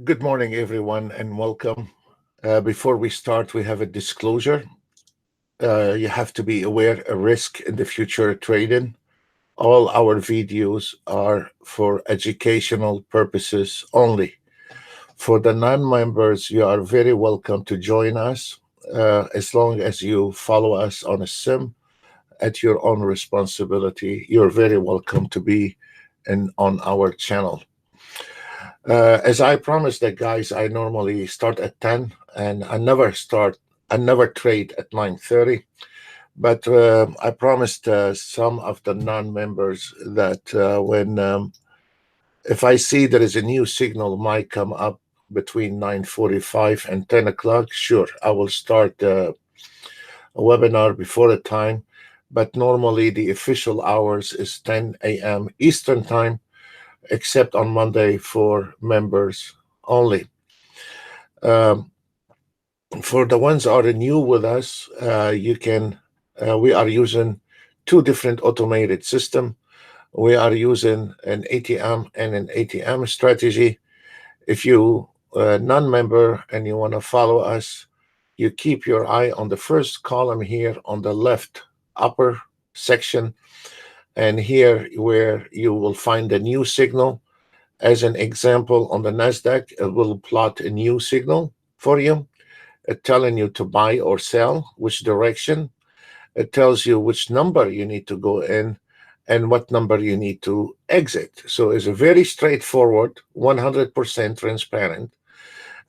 Good morning, everyone, and welcome. Before we start, we have a disclosure. You have to be aware of risk in the future trading. All our videos are for educational purposes only. For the non-members, you are very welcome to join us as long as you follow us on a sim at your own responsibility. You're very welcome to be on our channel. As I promised the guys, I normally start at 10 and I never trade at 9:30. But I promised some of the non-members that if I see there is a new signal might come up between 9:45 and 10 o'clock, sure, I will start a webinar before the time. But normally the official hours is 10 a.m. Eastern time, except on Monday for members only. Um, for the ones are new with us, we are using two different automated system. We are using an ATM and an ATM strategy. If you non-member and you want to follow us, you keep your eye on the first column here on the left upper section, and here where you will find a new signal. As an example, on the NASDAQ, it will plot a new signal for you, telling you to buy or sell, which direction. It tells you which number you need to go in and what number you need to exit. So it's a very straightforward, 100% transparent.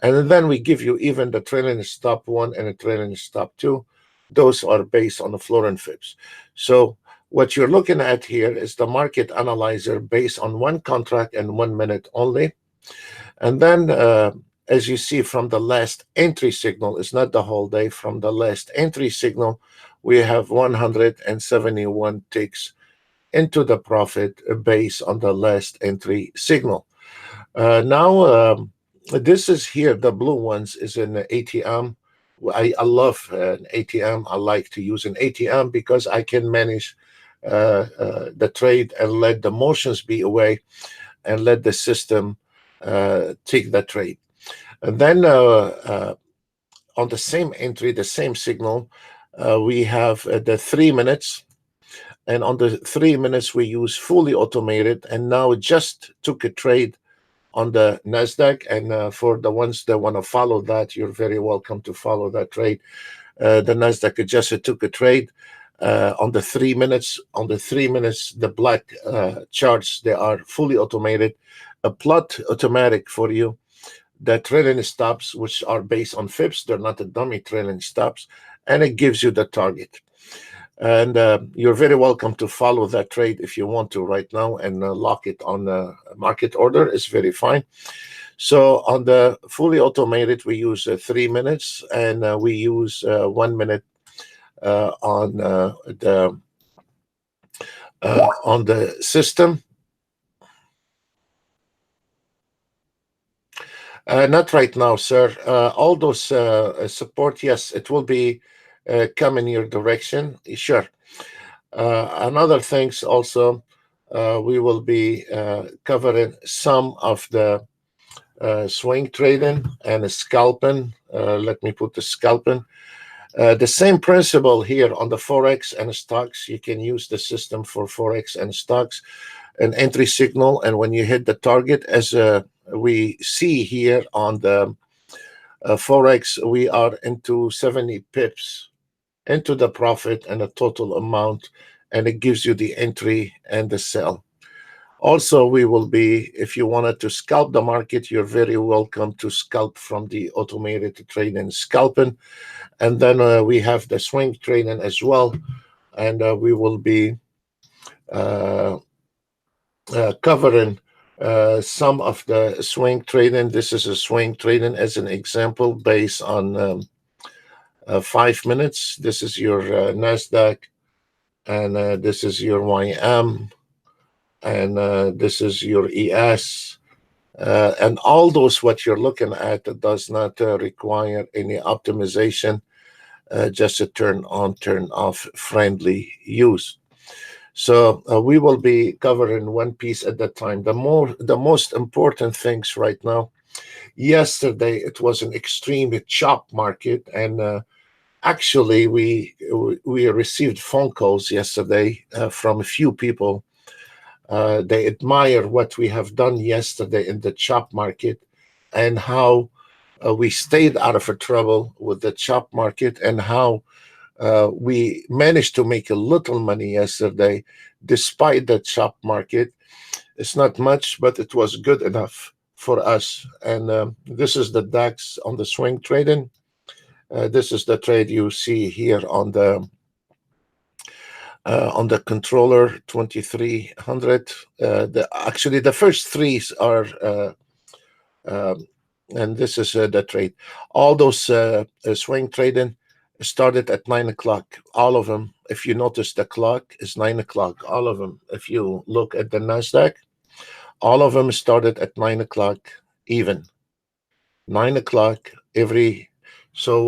And then we give you even the trailing stop one and the trailing stop two. Those are based on the floor and fibs. So what you're looking at here is the market analyzer based on one contract and 1 minute only. And then, as you see from the last entry signal, it's not the whole day. From the last entry signal, we have 171 ticks into the profit based on the last entry signal. Now, this is here, the blue ones is an ATM. I love an ATM. I like to use an ATM because I can manage the trade and let the motions be away and let the system take the trade. And then on the same entry, the same signal, we have the 3 minutes. And on the 3 minutes, we use fully automated. And now it just took a trade on the NASDAQ. And for the ones that want to follow that, you're very welcome to follow that trade. The NASDAQ just took a trade on the 3 minutes. On the 3 minutes, the black charts, they are fully automated. A plot automatic for you. The trailing stops, which are based on fibs, they're not the dummy trailing stops, and it gives you the target. And you're very welcome to follow that trade if you want to right now and lock it on the market order. It's very fine. So on the fully automated, we use 3 minutes, and we use 1 minute on the system. Not right now, sir. All those support, yes, it will be come in your direction. Sure. Another things also, we will be covering some of the swing trading and scalping. Let me put the scalping. The same principle here on the Forex and stocks. You can use the system for Forex and stocks, an entry signal. And when you hit the target, as we see here on the Forex, we are into 70 pips into the profit and a total amount, and it gives you the entry and the sell. Also, we will be, if you wanted to scalp the market, you're very welcome to scalp from the automated trading scalping. And then we have the swing trading as well. And we will be covering some of the swing trading. This is a swing trading as an example based on 5 minutes. This is your NASDAQ, and this is your YM, and this is your ES. And all those what you're looking at does not require any optimization, just a turn on, turn off friendly use. So we will be covering one piece at a time. The most important things right now Yesterday, it was an extreme chop market, and actually, we received phone calls yesterday from a few people. They admire what we have done yesterday in the chop market and how we stayed out of trouble with the chop market, and how we managed to make a little money yesterday despite the chop market. It's not much, but it was good enough for us. And this is the DAX on the swing trading. This is the trade you see here on the controller 2300. Actually, the first threes are, and this is the trade. All those swing trading started at 9 o'clock. All of them, if you notice, the clock is 9 o'clock. All of them. If you look at the NASDAQ, all of them started at 9 o'clock even. 9 o'clock every. So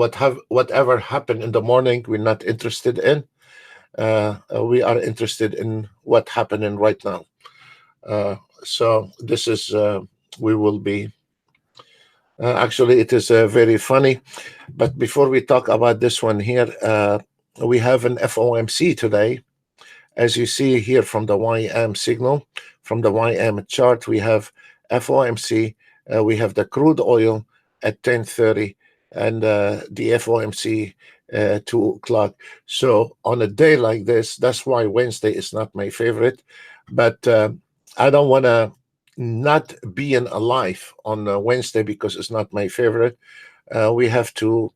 whatever happened in the morning, we're not interested in. We are interested in what happening right now. So this is, we will be, actually it is very funny. But before we talk about this one here, we have an FOMC today. As you see here from the YM signal, from the YM chart, we have FOMC, we have the crude oil at 10:30, and the FOMC 2 o'clock. So on a day like this, that's why Wednesday is not my favorite. But I don't want to not being alive on Wednesday because it's not my favorite. We have to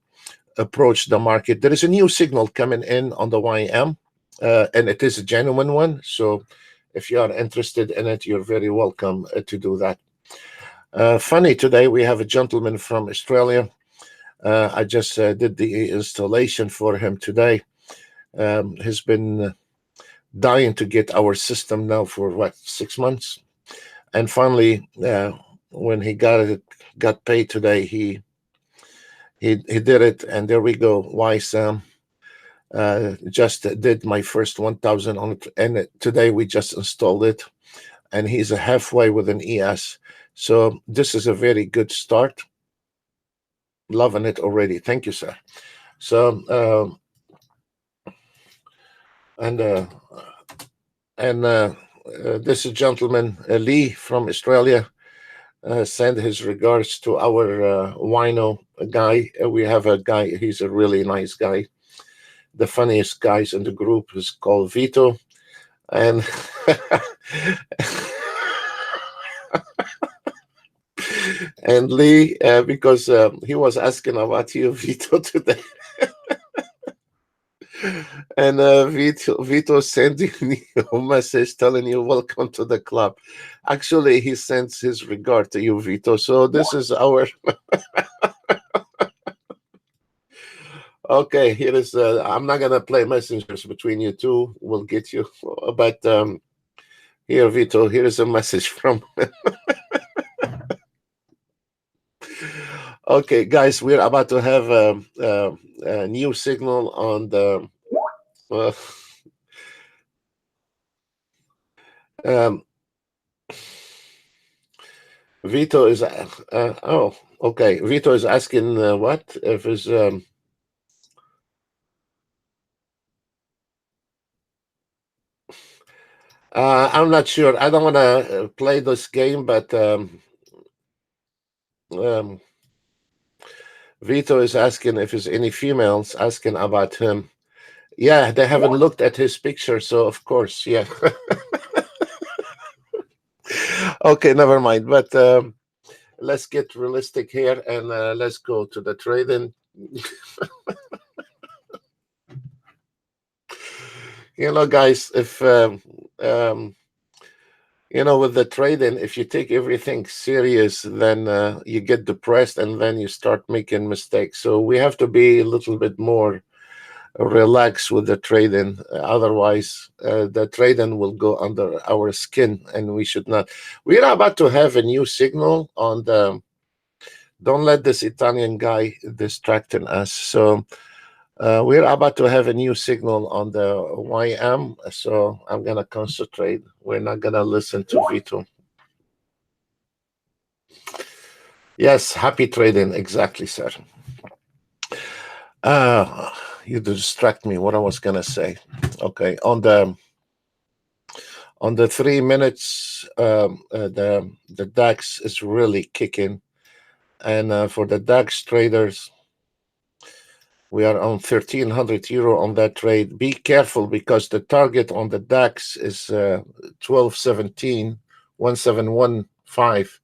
approach the market. There is a new signal coming in on the YM, and it is a genuine one. So if you are interested in it, you're very welcome to do that. Funny, today we have a gentleman from Australia. I just did the installation for him today. He's been dying to get our system now for 6 months, and finally, when he got paid today, he did it, and there we go. Why, Sam? Just did my first 1,000 on it, and today we just installed it, and he's halfway with an ES. So this is a very good start. Loving it already. Thank you, sir. So this gentleman, Lee from Australia, send his regards to our wino guy. We have a guy, he's a really nice guy. The funniest guys in the group is called Vito. And and Lee, because he was asking about you, Vito, today. And Vito sending me a message telling you welcome to the club. Actually, he sends his regard to you, Vito. So this is our okay. Here is I'm not gonna play messengers between you two. We'll get you, but here, Vito. Here is a message from. Okay, guys, we're about to have a new signal on the. Vito is oh, okay. Vito is asking what if it's I'm not sure. I don't want to play this game, but Vito is asking if there's any females asking about him. Yeah, they haven't looked at his picture, so of course, yeah. Okay, never mind. But let's get realistic here, and let's go to the trading. Guys, if with the trading, if you take everything serious, then you get depressed, and then you start making mistakes. So we have to be a little bit more relaxed with the trading. Otherwise, the trading will go under our skin, and we should not. We are about to have a new signal on the. Don't let this Italian guy distracting us. So we're about to have a new signal on the YM. So I'm gonna concentrate. We're not gonna listen to Vito. Yes, happy trading. Exactly, sir. Uh, you distract me. What I was gonna say. Okay, on the 3 minutes, the DAX is really kicking, and for the DAX traders, we are on 1,300 euro on that trade. Be careful because the target on the DAX is 1217, 1715,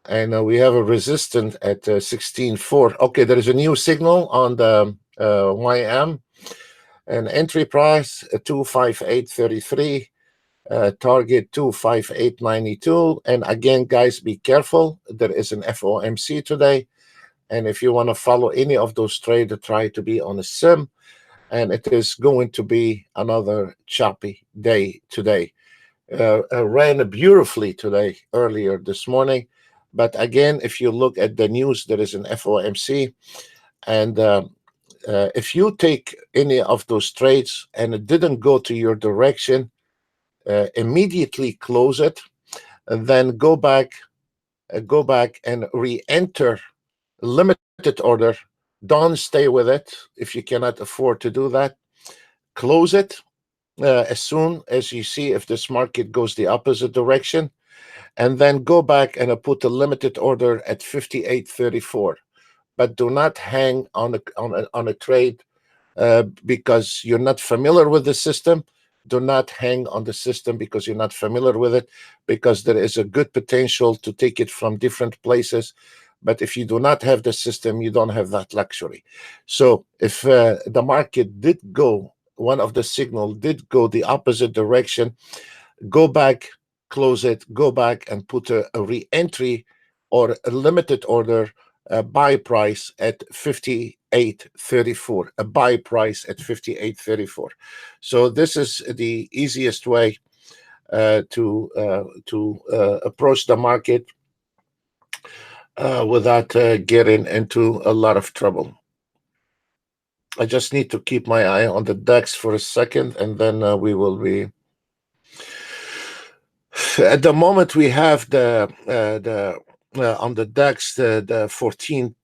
and we have a resistance at 16.4. Okay, there is a new signal on the YM, an entry price 258.33. Target 258.92. And again, guys, be careful. There is an FOMC today. And if you want to follow any of those trades, try to be on a sim. And it is going to be another choppy day today. Ran beautifully today, earlier this morning. But again, if you look at the news, there is an FOMC. And if you take any of those trades and it didn't go to your direction, immediately close it, and then go back and re-enter limited order. Don't stay with it if you cannot afford to do that. Close it as soon as you see if this market goes the opposite direction, and then go back and put a limited order at 58.34. But do not hang on a trade because you're not familiar with the system. Do not hang on the system because you're not familiar with it, because there is a good potential to take it from different places. But if you do not have the system, you don't have that luxury. So if the market did go, one of the signal did go the opposite direction, go back, close it, go back and put a re-entry or a limited order, a buy price at 58.34, a buy price at 58.34. So this is the easiest way to approach the market without getting into a lot of trouble. I just need to keep my eye on the DAX for a second, and then we will be. At the moment, we have the on the DAX the 14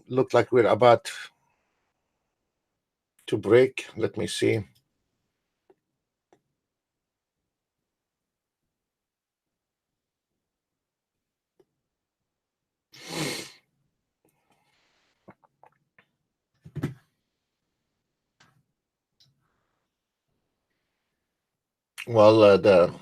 look like we're about to break. Let me see. Well, the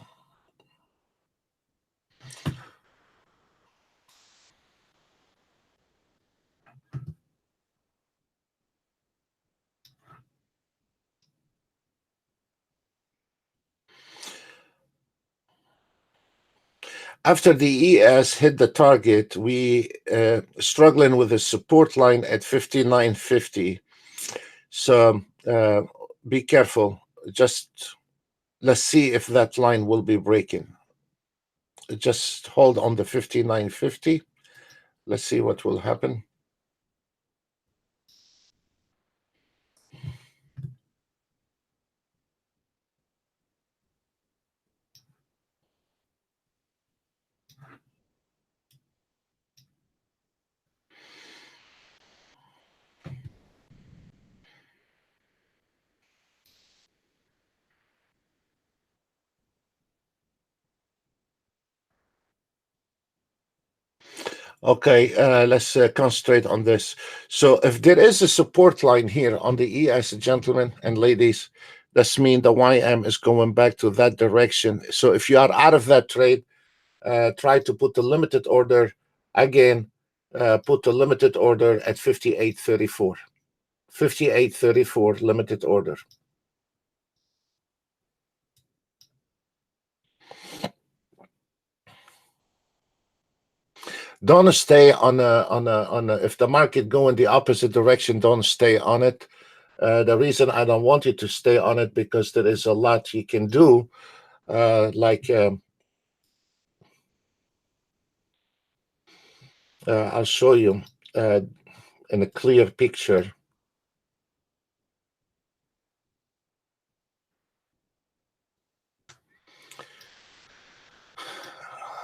after the ES hit the target, we struggling with the support line at 59.50. So be careful. Just let's see if that line will be breaking. Just hold on the 59.50. Let's see what will happen. Okay, let's concentrate on this. So if there is a support line here on the ES, gentlemen and ladies, that's mean the YM is going back to that direction. So if you are out of that trade, try to put the limited order again, put the limited order at 58.34. 58.34 limited order. Don't stay on a if the market go in the opposite direction, don't stay on it. The reason I don't want you to stay on it because there is a lot you can do, like I'll show you in a clear picture.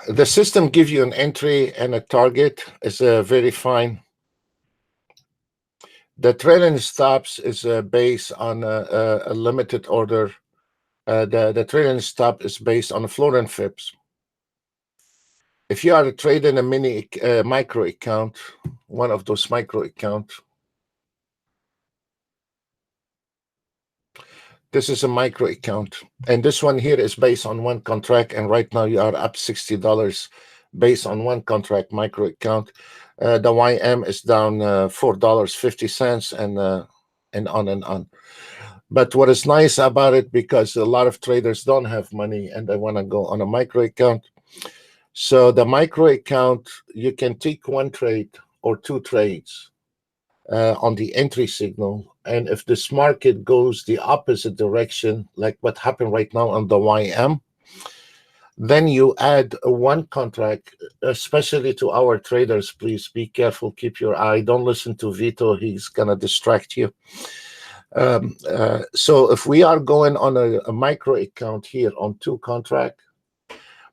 The system gives you an entry and a target. Is very fine. The trailing stops is based on a limited order. The trailing stop is based on floor and fibs. If you are trading a micro account, one of those micro accounts, this is a micro account, and this one here is based on one contract, and right now you are up $60 based on one contract micro account. The YM is down $4.50, and on and on. But what is nice about it, because a lot of traders don't have money and they want to go on a micro account. So the micro account, you can take one trade or two trades on the entry signal. And if this market goes the opposite direction, like what happened right now on the YM, then you add one contract, especially to our traders. Please be careful, keep your eye. Don't listen to Vito, he's going to distract you. So if we are going on a micro account here on two contract,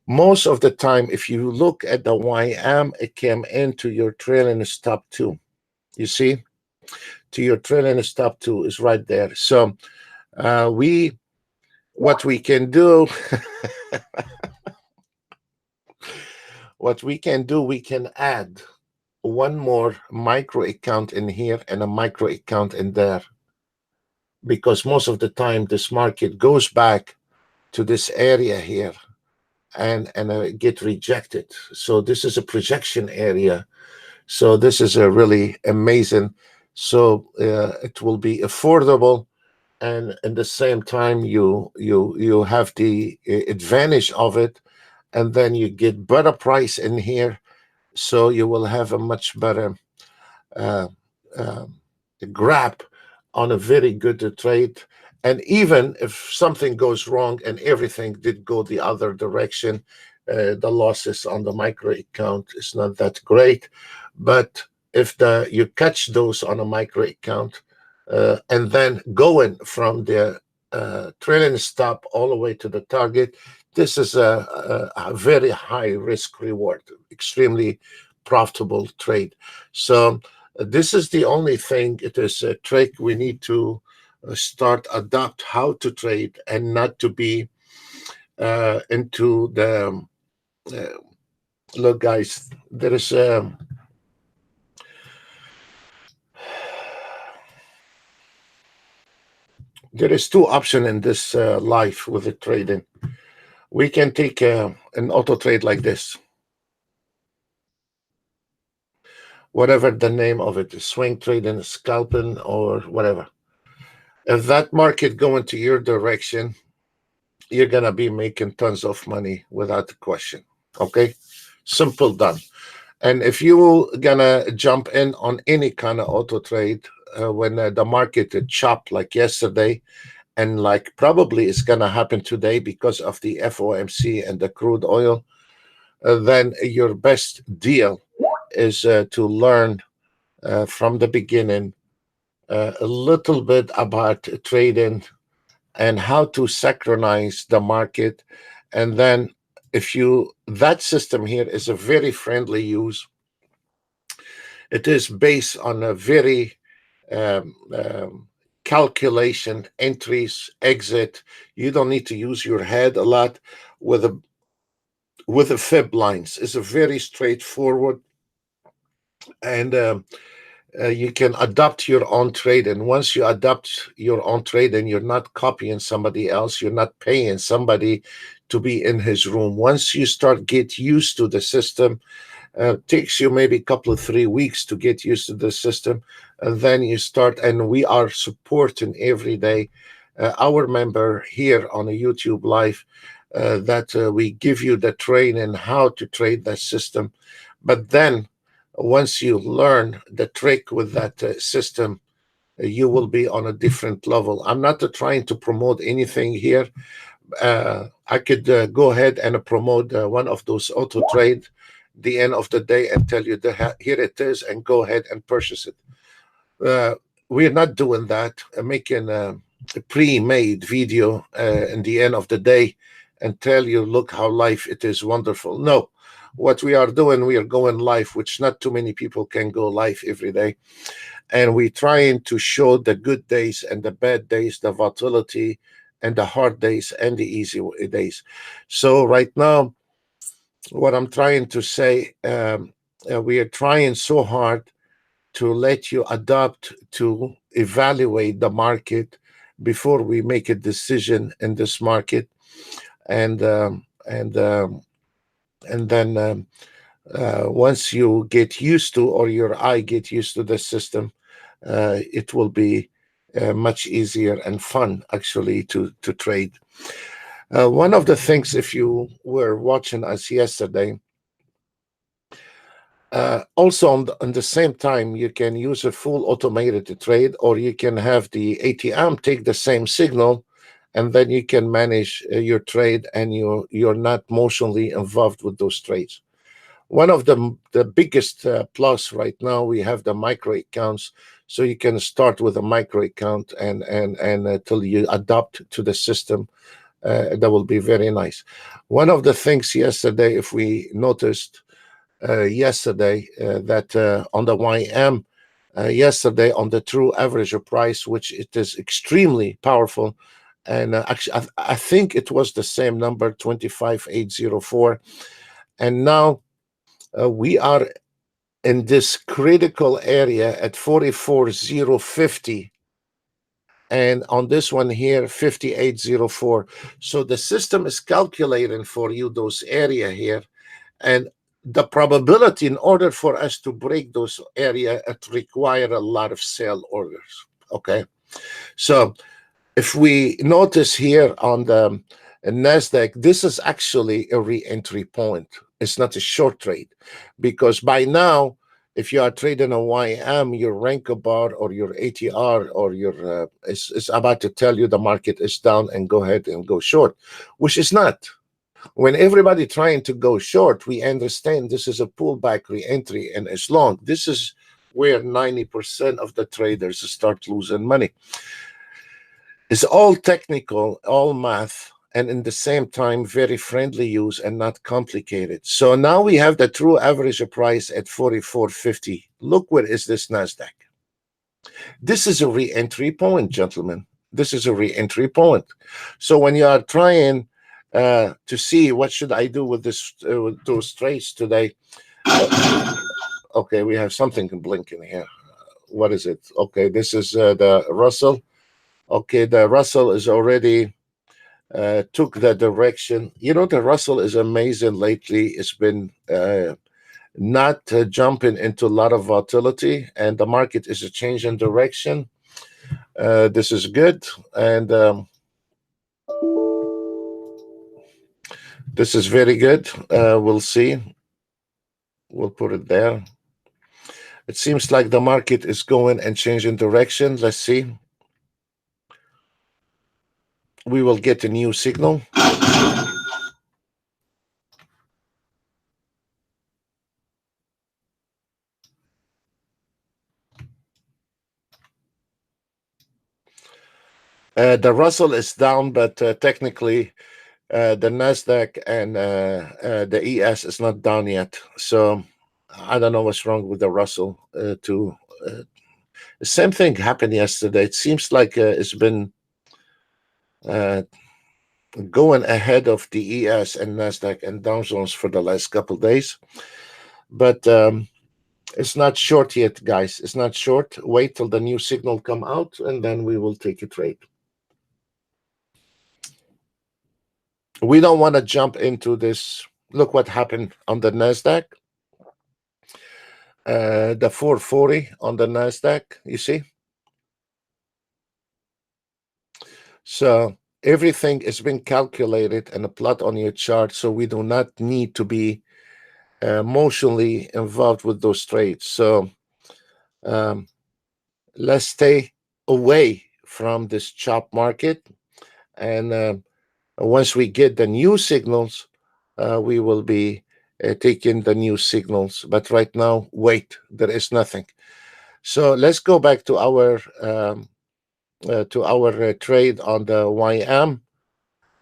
most of the time, if you look at the YM, it came into your trailing stop 2. You see, to your trailing stop 2 is right there. So what we can do, we can add one more micro account in here and a micro account in there, because most of the time this market goes back to this area here and get rejected. So this is a projection area. So this is a really amazing. So it will be affordable, and at the same time you have the advantage of it, and then you get better price in here. So you will have a much better grab on a very good trade. And even if something goes wrong and everything did go the other direction, the losses on the micro account is not that great. But if you catch those on a micro account, and then going from the trailing stop all the way to the target, this is a very high risk reward, extremely profitable trade. So this is the only thing. It is a trick we need to start adopt how to trade, and not to be into the look, guys. There is two options in this life with the trading. We can take an auto trade like this, whatever the name of it is, swing trading, scalping, or whatever. If that market going to your direction, you're gonna be making tons of money without a question. Okay, simple, done. And if you're gonna jump in on any kind of auto trade when the market chopped like yesterday, and like probably it's gonna happen today because of the FOMC and the crude oil, then your best deal is to learn from the beginning a little bit about trading and how to synchronize the market. And then that system here is a very friendly use. It is based on a very calculation, entries, exit. You don't need to use your head a lot with the fib lines. It's a very straightforward, and you can adopt your own trade. And once you adopt your own trade, and you're not copying somebody else, you're not paying somebody to be in his room. Once you start get used to the system, takes you maybe a couple of 3 weeks to get used to the system, and then you start. And we are supporting every day our member here on a YouTube live, that we give you the training how to trade that system. But then once you learn the trick with that system, you will be on a different level. I'm not trying to promote anything here. I could go ahead and promote one of those auto trade the end of the day and tell you that here it is, and go ahead and purchase it. We're not doing that, making a pre-made video in the end of the day and tell you, look how life it is wonderful. No, what we are doing, we are going live, which not too many people can go live every day. And we trying to show the good days and the bad days, the volatility and the hard days and the easy days. So right now, what I'm trying to say, we are trying so hard to let you adapt to evaluate the market before we make a decision in this market, and then once you get used to, or your eye get used to the system, it will be much easier and fun actually to trade. One of the things, if you were watching us yesterday, also on the same time, you can use a full automated to trade, or you can have the ATM take the same signal, and then you can manage your trade, and you're not emotionally involved with those trades. One of the biggest plus right now, we have the micro accounts, so you can start with a micro account and until you adapt to the system. That will be very nice. One of the things yesterday, if we noticed yesterday, that on the YM yesterday on the true average price, which it is extremely powerful, and actually I think it was the same number, 25,804, and now we are in this critical area at 44,050, and on this one here 58,04. So the system is calculating for you those area here, and the probability, in order for us to break those area, it require a lot of sell orders. Okay, so if we notice here on the NASDAQ, this is actually a re-entry point. It's not a short trade, because by now, if you are trading a YM, your Renko bar or your ATR or your is about to tell you the market is down and go ahead and go short, which is not. When everybody trying to go short, we understand this is a pullback re-entry, and as long, this is where 90% of the traders start losing money. It's all technical, all math, and in the same time, very friendly use and not complicated. So now we have the true average price at 44.50. Look, where is this NASDAQ? This is a re-entry point, gentlemen. This is a re-entry point. So when you are trying to see what should I do with this, with those trades today, okay, we have something blinking here. What is it? Okay, this is the Russell. Okay, the Russell is already took that direction. You know, the Russell is amazing lately. It's been not jumping into a lot of volatility, and the market is a change in direction. This is good, and this is very good. We'll see. We'll put it there. It seems like the market is going and changing direction. Let's see. We will get a new signal. The Russell is down, but technically the Nasdaq and the ES is not down yet. So I don't know what's wrong with the Russell. The same thing happened yesterday. It seems like it's been going ahead of the ES and Nasdaq and Dow Jones for the last couple of days, but it's not short yet, guys. It's not short. Wait till the new signal come out, and then we will take a trade. We don't want to jump into this. Look what happened on the Nasdaq. The 440 on the Nasdaq, you see. So everything is being calculated and plot on your chart, so we do not need to be emotionally involved with those trades. So let's stay away from this chop market, and once we get the new signals, we will be taking the new signals. But right now, wait, there is nothing. So let's go back to our trade on the YM,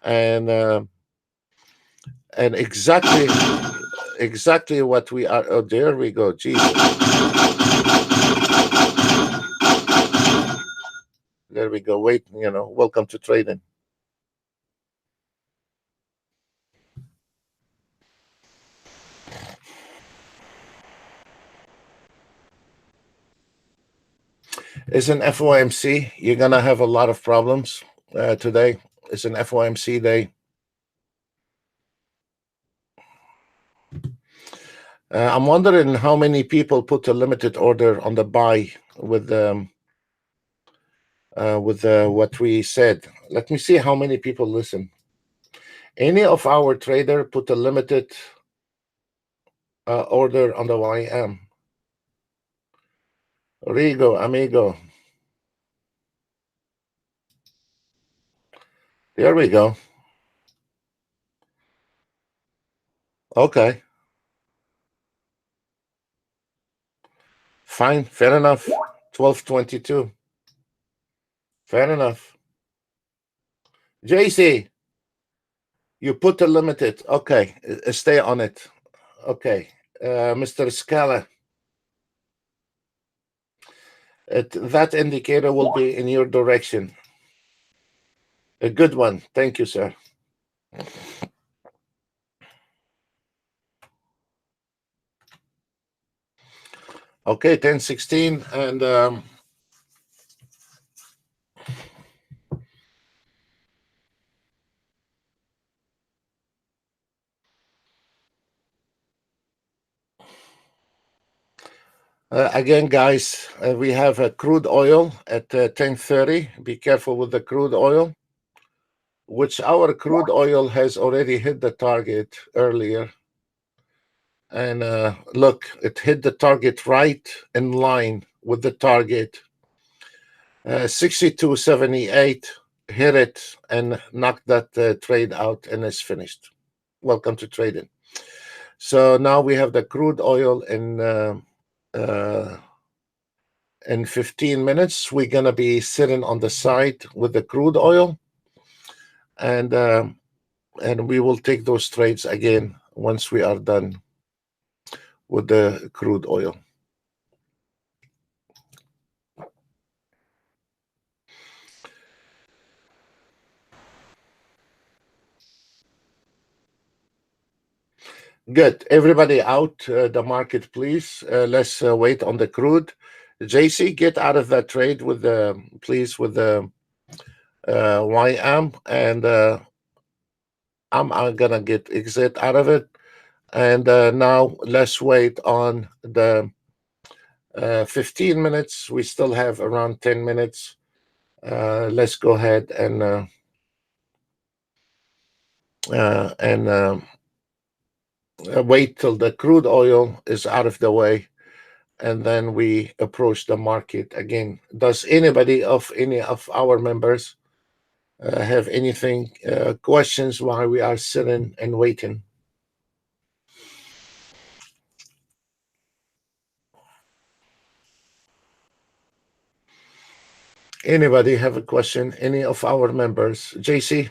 and And exactly what we are. Oh, there we go. Jesus. There we go. Wait, welcome to trading. It's an FOMC. You're gonna have a lot of problems today. It's an FOMC day. I'm wondering how many people put a limited order on the buy with what we said. Let me see how many people listen. Any of our trader put a limited order on the YM. Rigo, amigo. There we go. Okay. Fine. Fair enough. 1222. Fair enough. JC, you put a limited. Okay. Stay on it. Okay. Mr. Scala, that indicator will be in your direction. A good one. Thank you, sir. Okay, 1016. And again, guys, we have a crude oil at 1030. Be careful with the crude oil, which our crude oil has already hit the target earlier. And look, it hit the target right in line with the target. 62.78, hit it and knocked that trade out, and it's finished. Welcome to trading. So now we have the crude oil in 15 minutes. We're going to be sitting on the side with the crude oil, and we will take those trades again once we are done with the crude oil. Good. Everybody out the market, please. Let's wait on the crude. JC, get out of that trade with the YM, and I'm gonna get exit out of it. And now let's wait on the 15 minutes. We still have around 10 minutes. Let's go ahead and wait till the crude oil is out of the way, and then we approach the market again. Does any of our members have anything questions while we are sitting and waiting? Anybody have a question? Any of our members? JC?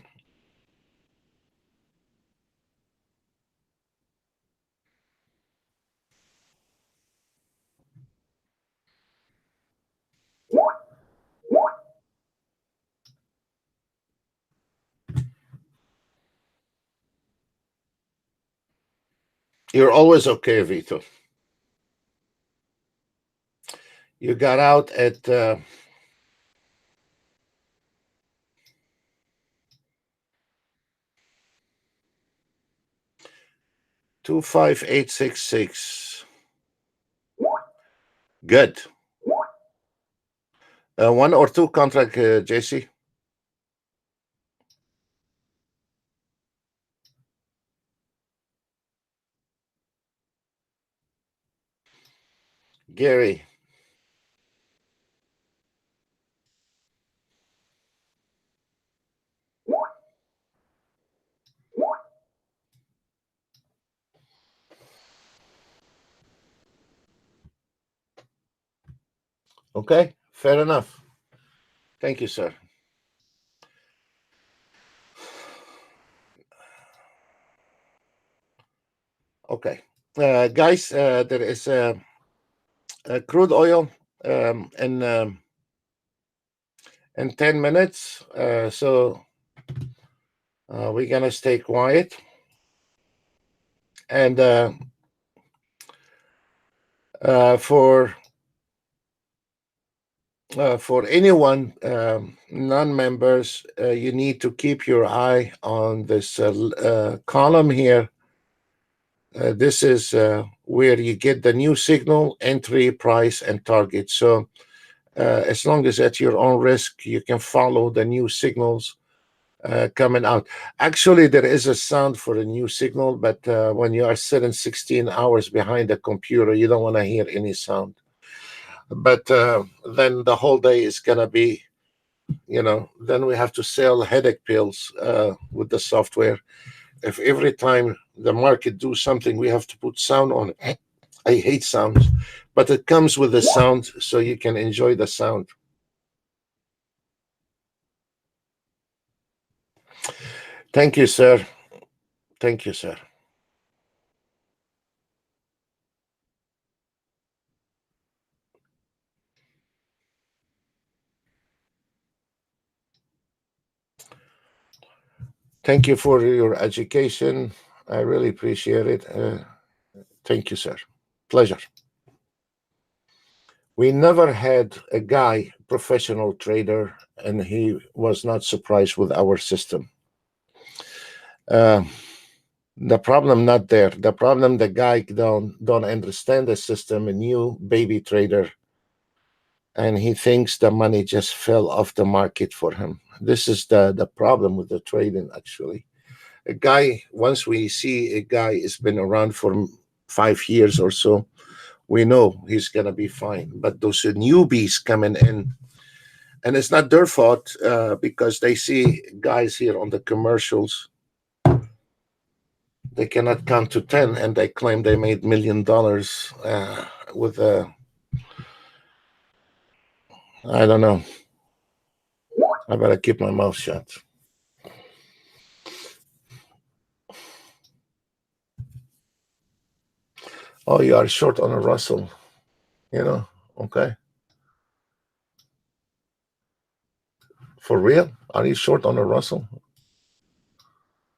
You're always okay, Vito. You got out at 25866. Good. One or two contract, JC? Gary? Okay, fair enough. Thank you, sir. Okay, guys, there is crude oil in 10 minutes. So we're gonna stay quiet, and uh, for for anyone non-members, you need to keep your eye on this column here. This is where you get the new signal, entry, price, and target. So as long as at your own risk, you can follow the new signals coming out. Actually, there is a sound for a new signal, but when you are sitting 16 hours behind a computer, you don't want to hear any sound. But then the whole day is going to be, then we have to sell headache pills with the software. If every time the market do something, we have to put sound on it. I hate sounds, but it comes with the sound, so you can enjoy the sound. Thank you, sir. Thank you, sir. Thank you for your education. I really appreciate it. Thank you, sir. Pleasure. We never had a guy, professional trader, and he was not surprised with our system. Uh, the problem not there. The problem the guy don't understand the system. A new baby trader, and he thinks the money just fell off the market for him. This is the problem with the trading. Actually, a guy, once we see a guy has been around for 5 years or so, we know he's gonna be fine. But those newbies coming in, and it's not their fault because they see guys here on the commercials, they cannot count to 10 and they claim they made $1 million with I don't know. I better keep my mouth shut. Oh, you are short on a Russell, okay. For real? Are you short on a Russell?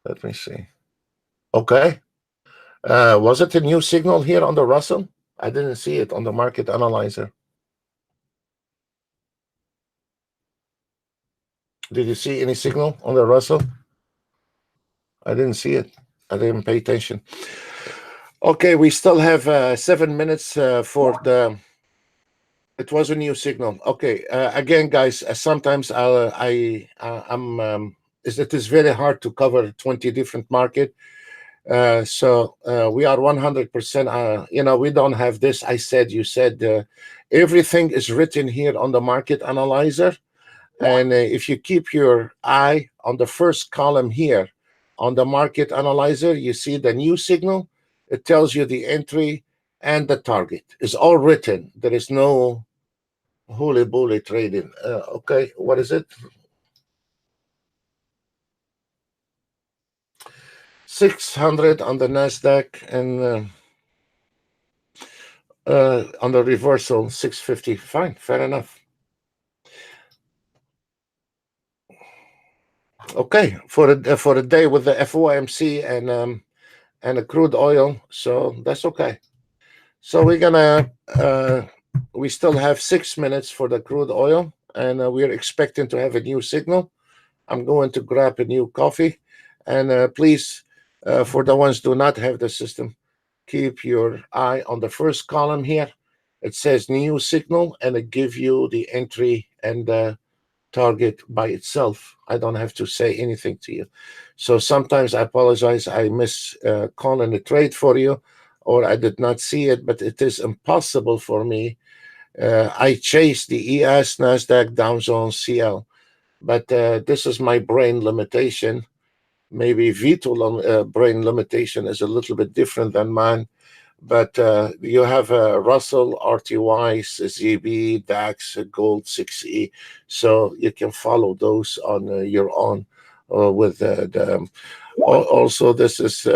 Let me see. Okay. Was it a new signal here on the Russell? I didn't see it on the market analyzer. Did you see any signal on the Russell? I didn't see it. I didn't pay attention. Okay, we still have 7 minutes for the. It was a new signal. Okay, again, guys. Sometimes it is very hard to cover 20 different market. So we are 100%. We don't have this. I said, you said, everything is written here on the market analyzer. And if you keep your eye on the first column here on the market analyzer, you see the new signal. It tells you the entry and the target. It's all written. There is no holy bully trading. Okay, what is it? 600 on the Nasdaq, and on the reversal 650. Fine, fair enough. Okay, for a day with the FOMC and the crude oil, so that's okay. So we're gonna we still have 6 minutes for the crude oil, and we're expecting to have a new signal. I'm going to grab a new coffee, and please, for the ones who do not have the system, keep your eye on the first column here. It says new signal, and it gives you the entry and the target by itself. I don't have to say anything to you. So sometimes I apologize. I miss calling a trade for you, or I did not see it, but it is impossible for me. I chase the ES, NASDAQ, Dow Jones, CL, but this is my brain limitation. Maybe Vito brain limitation is a little bit different than mine, but you have Russell, RTY, ZB, DAX, Gold 6E, so you can follow those on your own. With also, this is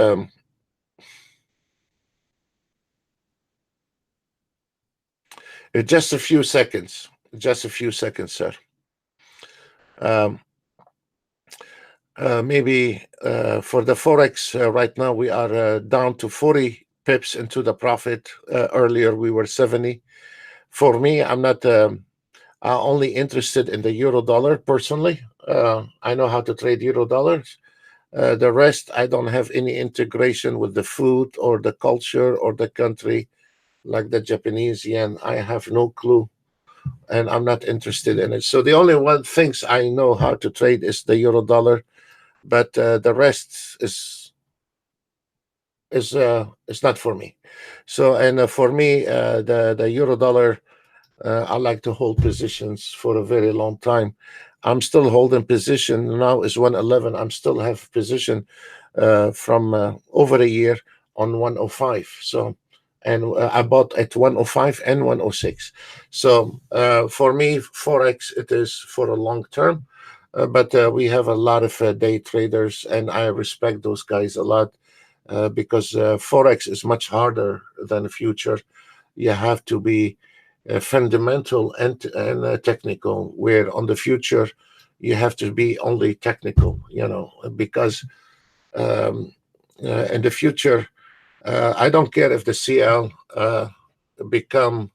Just a few seconds. Just a few seconds, sir. Um, maybe for the forex right now we are down to 40 pips into the profit. Earlier we were 70. For me, I'm not only interested in the euro dollar personally. I know how to trade euro dollars. The rest, I don't have any integration with the food or the culture or the country like the Japanese yen. I have no clue, and I'm not interested in it. So the only one things I know how to trade is the euro dollar, but the rest is not for me. So and for me, the euro dollar, I like to hold positions for a very long time. I'm still holding position now is 111. I'm still have position from over a year on 105. So and I bought at 105 and 106. So for me, forex it is for a long term. But we have a lot of day traders, and I respect those guys a lot because forex is much harder than future. You have to be fundamental and technical. Where on the future, you have to be only technical. Because um, in the future, I don't care if the CL become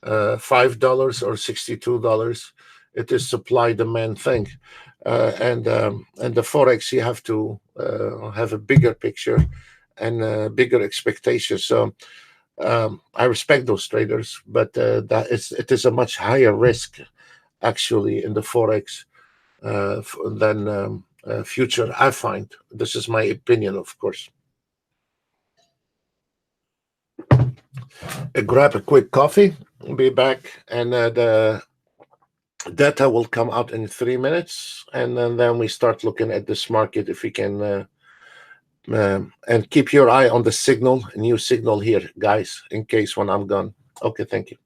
$5 or $62. It is supply demand thing, and the forex you have to have a bigger picture and bigger expectations. So I respect those traders, but it is a much higher risk actually in the forex than future. I find this is my opinion, of course. Grab a quick coffee. Be back, and the data will come out in 3 minutes, and then we start looking at this market if we can. And keep your eye on the signal, new signal here, guys, in case when I'm gone. Okay, thank you.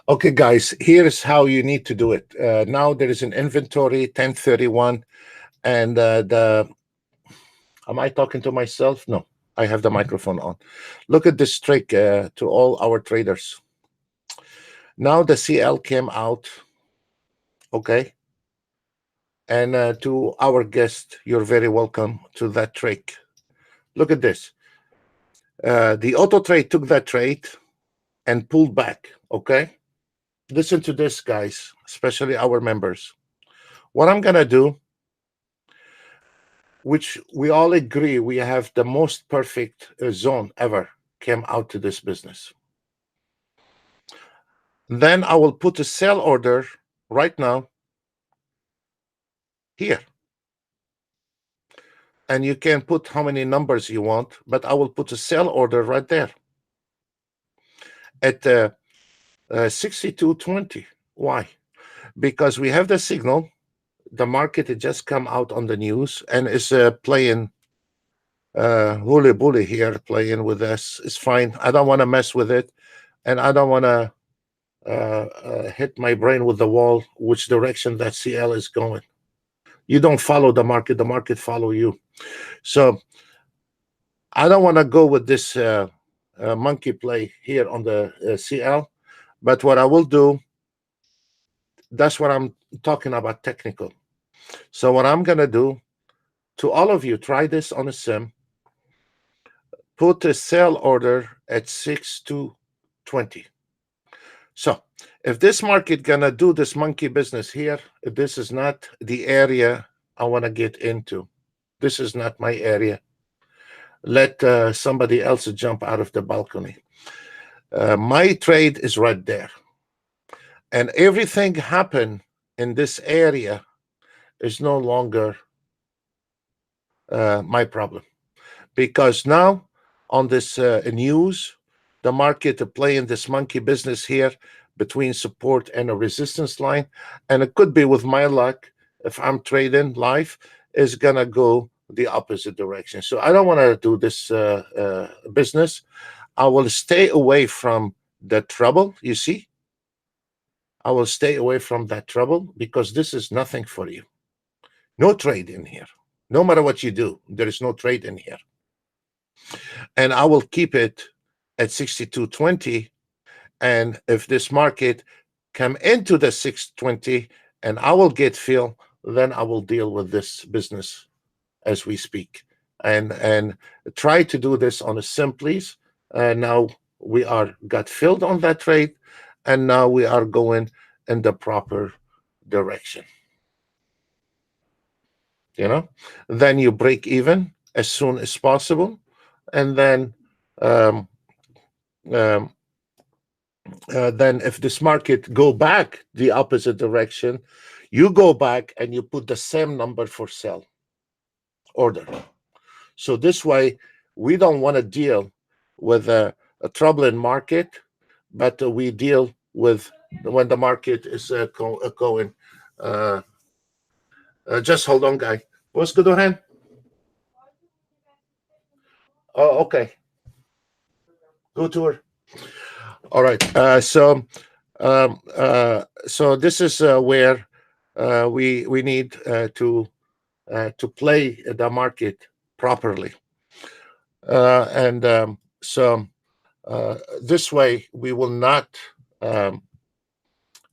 Okay, guys, here's how you need to do it. Now there is an inventory 1031, and the am I talking to myself? No, I have the microphone on. Look at this trick to all our traders. Now the CL came out, okay, and to our guest, you're very welcome to that trick. Look at this. The auto trade took that trade and pulled back, okay. Listen to this, guys, especially our members. What I'm gonna do, which we all agree we have the most perfect zone ever came out to this business. Then I will put a sell order right now here. And you can put how many numbers you want, but I will put a sell order right there at 62.20. Why? Because we have the signal. The market had just come out on the news and is playing hooly bully here, playing with us. It's fine. I don't want to mess with it, and I don't want to hit my brain with the wall which direction that CL is going. You don't follow the market follow you. So I don't want to go with this monkey play here on the CL, but what I will do, that's what I'm talking about, technical. So what I'm going to do, to all of you, try this on a sim, put a sell order at 6 to 20. So if this market gonna do this monkey business here, this is not the area I want to get into. This is not my area. Let somebody else jump out of the balcony. My trade is right there, and everything happen in this area is no longer my problem, because now on this news, the market playing this monkey business here between support and a resistance line, and it could be, with my luck, if I'm trading live, is gonna go the opposite direction. So I don't want to do this business. I will stay away from the trouble. You see, I will stay away from that trouble because this is nothing for you. No trade in here. No matter what you do, there is no trade in here. And I will keep it at 62.20. And if this market come into the 620 and I will get fill, then I will deal with this business as we speak. And try to do this on a sim, please. Now we are got filled on that trade, and now we are going in the proper direction. Then you break even as soon as possible, and then um, um, then if this market go back the opposite direction, you go back and you put the same number for sell order. So this way, we don't want to deal with a troubling market, but we deal with when the market is going. Uh, just hold on, guy. What's good, Oren? Oh, okay. Go to her. All right. So this is where we need to play the market properly, and so this way we will not um,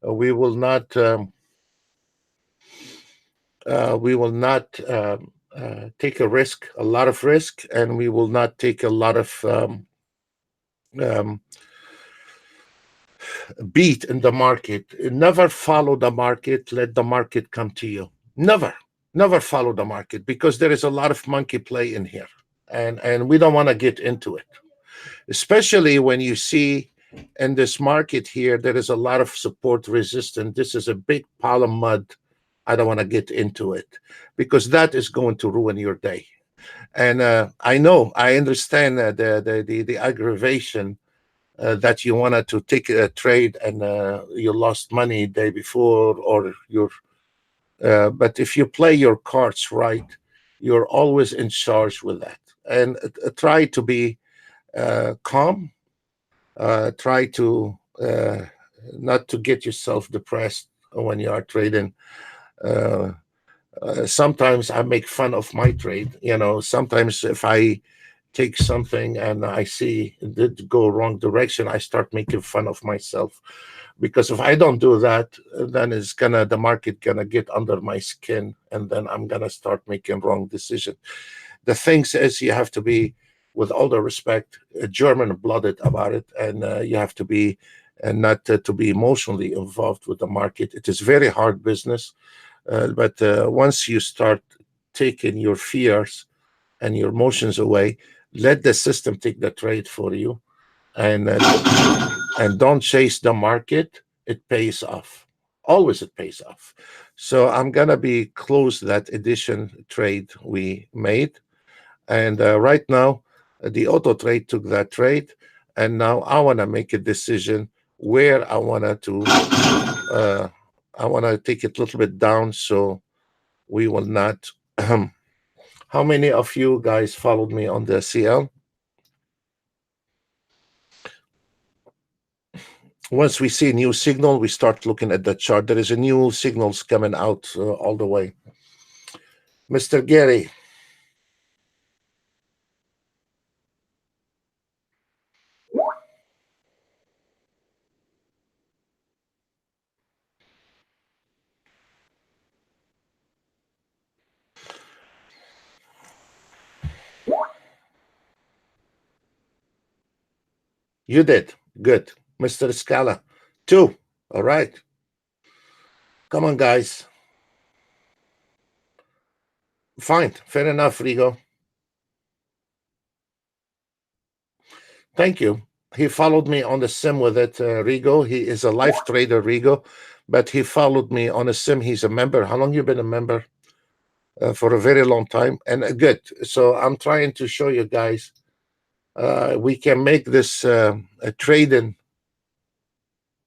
we will not take a risk, a lot of risk, and we will not take a lot of um, beat in the market. Never follow the market. Let the market come to you. Never follow the market, because there is a lot of monkey play in here, and we don't want to get into it, especially when you see in this market here there is a lot of support resistance. This is a big pile of mud. I don't want to get into it, because that is going to ruin your day. And I understand the aggravation that you wanted to take a trade and you lost money day before, or but if you play your cards right, you're always in charge with that. And try to be calm. Try to not to get yourself depressed when you are trading. Sometimes I make fun of my trade. Sometimes if I take something and I see it did go wrong direction, I start making fun of myself, because if I don't do that, then the market gonna get under my skin, and then I'm gonna start making wrong decisions. The thing is, you have to be, with all the respect, German blooded about it, and you have to be, and not to be emotionally involved with the market. It is very hard business, but once you start taking your fears and your emotions away, let the system take the trade for you, and don't chase the market. It pays off. Always it pays off. So I'm gonna be close that edition trade we made, and right now the auto trade took that trade, and now I want to make a decision where I want to take it a little bit down, so we will not. How many of you guys followed me on the CL? Once we see a new signal, we start looking at the chart. There is a new signals coming out all the way. Mr. Gary. You did. Good. Mr. Scala. 2. All right. Come on, guys. Fine. Fair enough, Rigo. Thank you. He followed me on the sim with it, Rigo. He is a life trader, Rigo, but he followed me on a sim. He's a member. How long you been a member? For a very long time. And good. So I'm trying to show you guys we can make this trading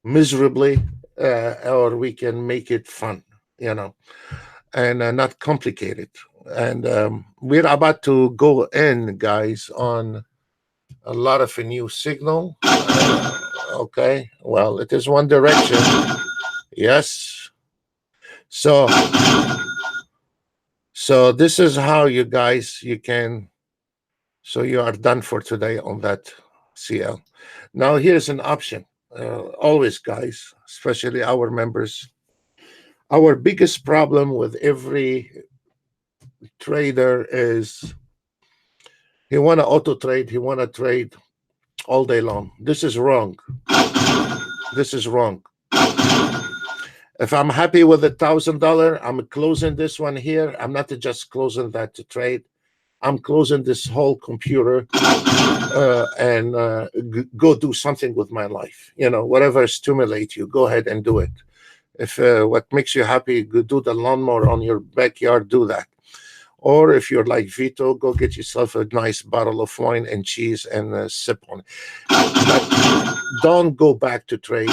miserably, or we can make it fun, and not complicated. And we're about to go in, guys, on a lot of a new signal. Okay, well, it is one direction. Yes. So this is how you guys, you can, so you are done for today on that CL. Now here's an option. Always, guys, especially our members, our biggest problem with every trader is he want to auto trade, he want to trade all day long. This is wrong. This is wrong. If I'm happy with $1,000, I'm closing this one here. I'm not just closing that to trade. I'm closing this whole computer and go do something with my life. Whatever stimulates you, go ahead and do it. If what makes you happy, go do the lawnmower on your backyard, do that. Or if you're like Vito, go get yourself a nice bottle of wine and cheese and sip on it. But don't go back to trade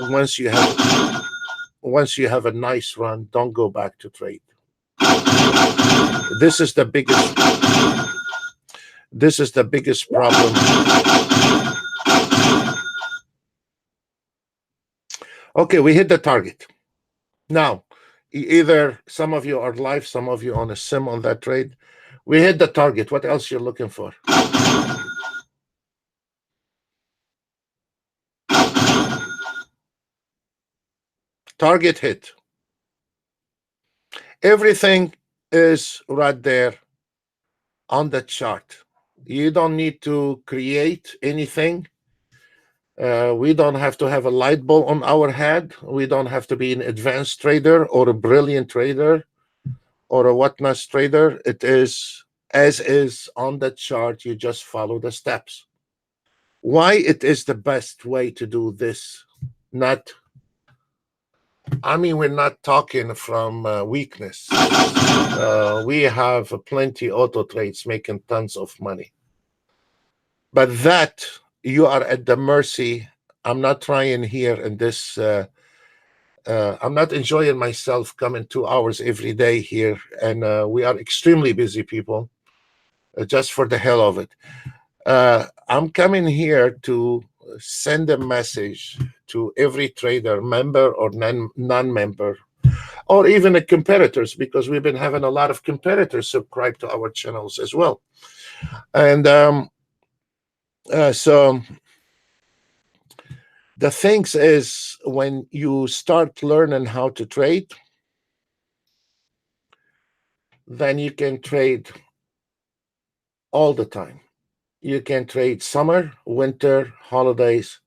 once you have a nice run. Don't go back to trade. This is the biggest problem. Okay, we hit the target. Now, either some of you are live, some of you on a sim on that trade. We hit the target. What else you're looking for? Target hit. Everything is right there on the chart. You don't need to create anything. We don't have to have a light bulb on our head. We don't have to be an advanced trader or a brilliant trader or a whatnot trader. It is as is on the chart. You just follow the steps. Why it is the best way to do this? We're not talking from weakness. We have plenty auto trades making tons of money. But that you are at the mercy. I'm not trying here in this. I'm not enjoying myself coming 2 hours every day here. And we are extremely busy people, just for the hell of it. I'm coming here to send a message to every trader, member or non-member, or even the competitors, because we've been having a lot of competitors subscribe to our channels as well. And so the things is, when you start learning how to trade, then you can trade all the time. You can trade summer, winter, holidays.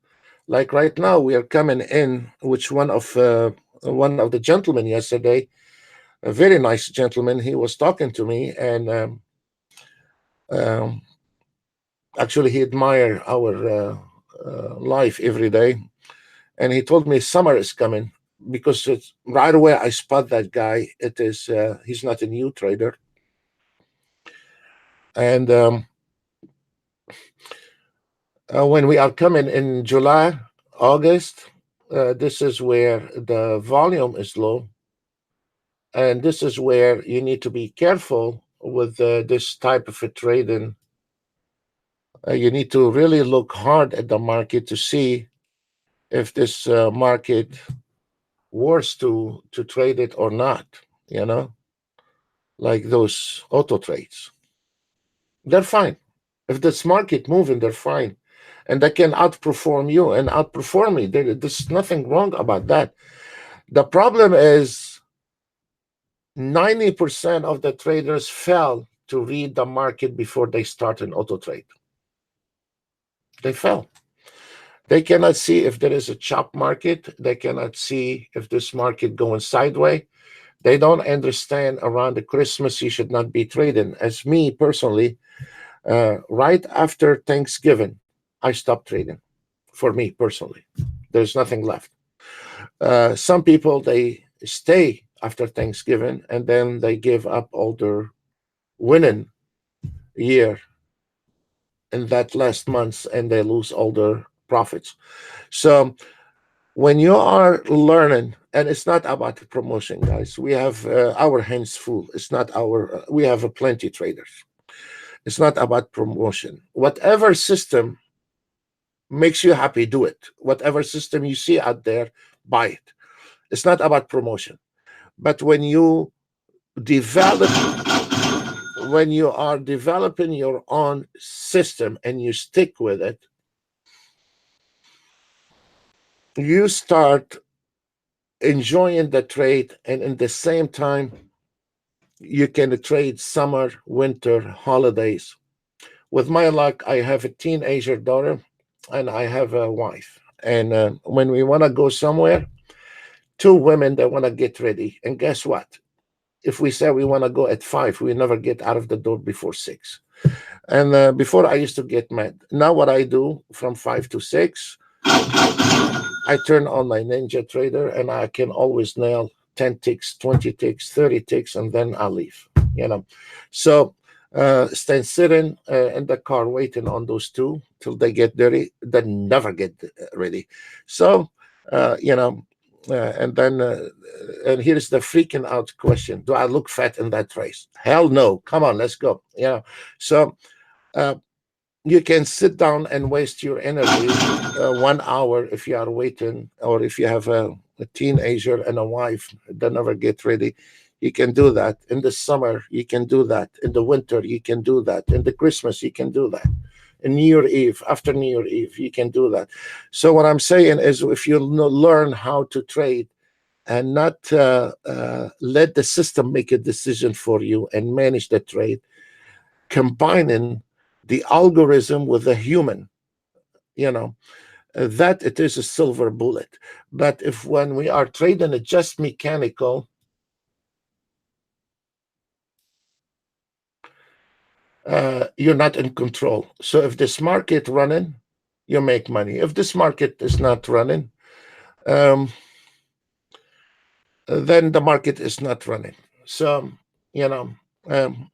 Like right now, we are coming in, which one of the gentlemen yesterday, a very nice gentleman, he was talking to me, and um, actually he admired our life every day, and he told me summer is coming, because right away I spot that guy. It is he's not a new trader, and when we are coming in July, August, this is where the volume is low, and this is where you need to be careful with this type of a trading. You need to really look hard at the market to see if this market worth to trade it or not. You know, like those auto trades, they're fine. If this market moving, they're fine, and they can outperform you and outperform me. There's nothing wrong about that. The problem is 90% of the traders fail to read the market before they start an auto trade. They fail. They cannot see if there is a chop market. They cannot see if this market going sideways. They don't understand around the Christmas you should not be trading. As me personally, right after Thanksgiving, I stopped trading. For me personally, there's nothing left. Some people, they stay after Thanksgiving, and then they give up all their winning year in that last month, and they lose all their profits. So when you are learning, and it's not about the promotion, guys, we have our hands full. It's not our we have plenty traders. It's not about promotion. Whatever system makes you happy, do it. Whatever system you see out there, buy it. It's not about promotion. But when you develop, when you are developing your own system and you stick with it, you start enjoying the trade, and in the same time, you can trade summer, winter, holidays. With my luck, I have a teenager daughter and I have a wife. And when we want to go somewhere, two women that want to get ready. And guess what? If we say we want to go at 5, we never get out of the door before 6. And before, I used to get mad. Now what I do from 5 to 6, I turn on my Ninja Trader, and I can always nail 10 ticks, 20 ticks, 30 ticks, and then I leave. So stand sitting in the car waiting on those two till they get dirty, then never get ready. So and then and here's the freaking out question: do I look fat in that race? Hell no. Come on, let's go. So you can sit down and waste your energy 1 hour if you are waiting, or if you have a teenager and a wife that never get ready. You can do that. In the summer, you can do that. In the winter, you can do that. In the Christmas, you can do that. In New Year Eve, after New Year Eve, you can do that. So what I'm saying is, if you learn how to trade and not let the system make a decision for you and manage the trade, combining the algorithm with the human, that it is a silver bullet. But if when we are trading it just mechanical, you're not in control. So if this market running, you make money. If this market is not running, then the market is not running. So um,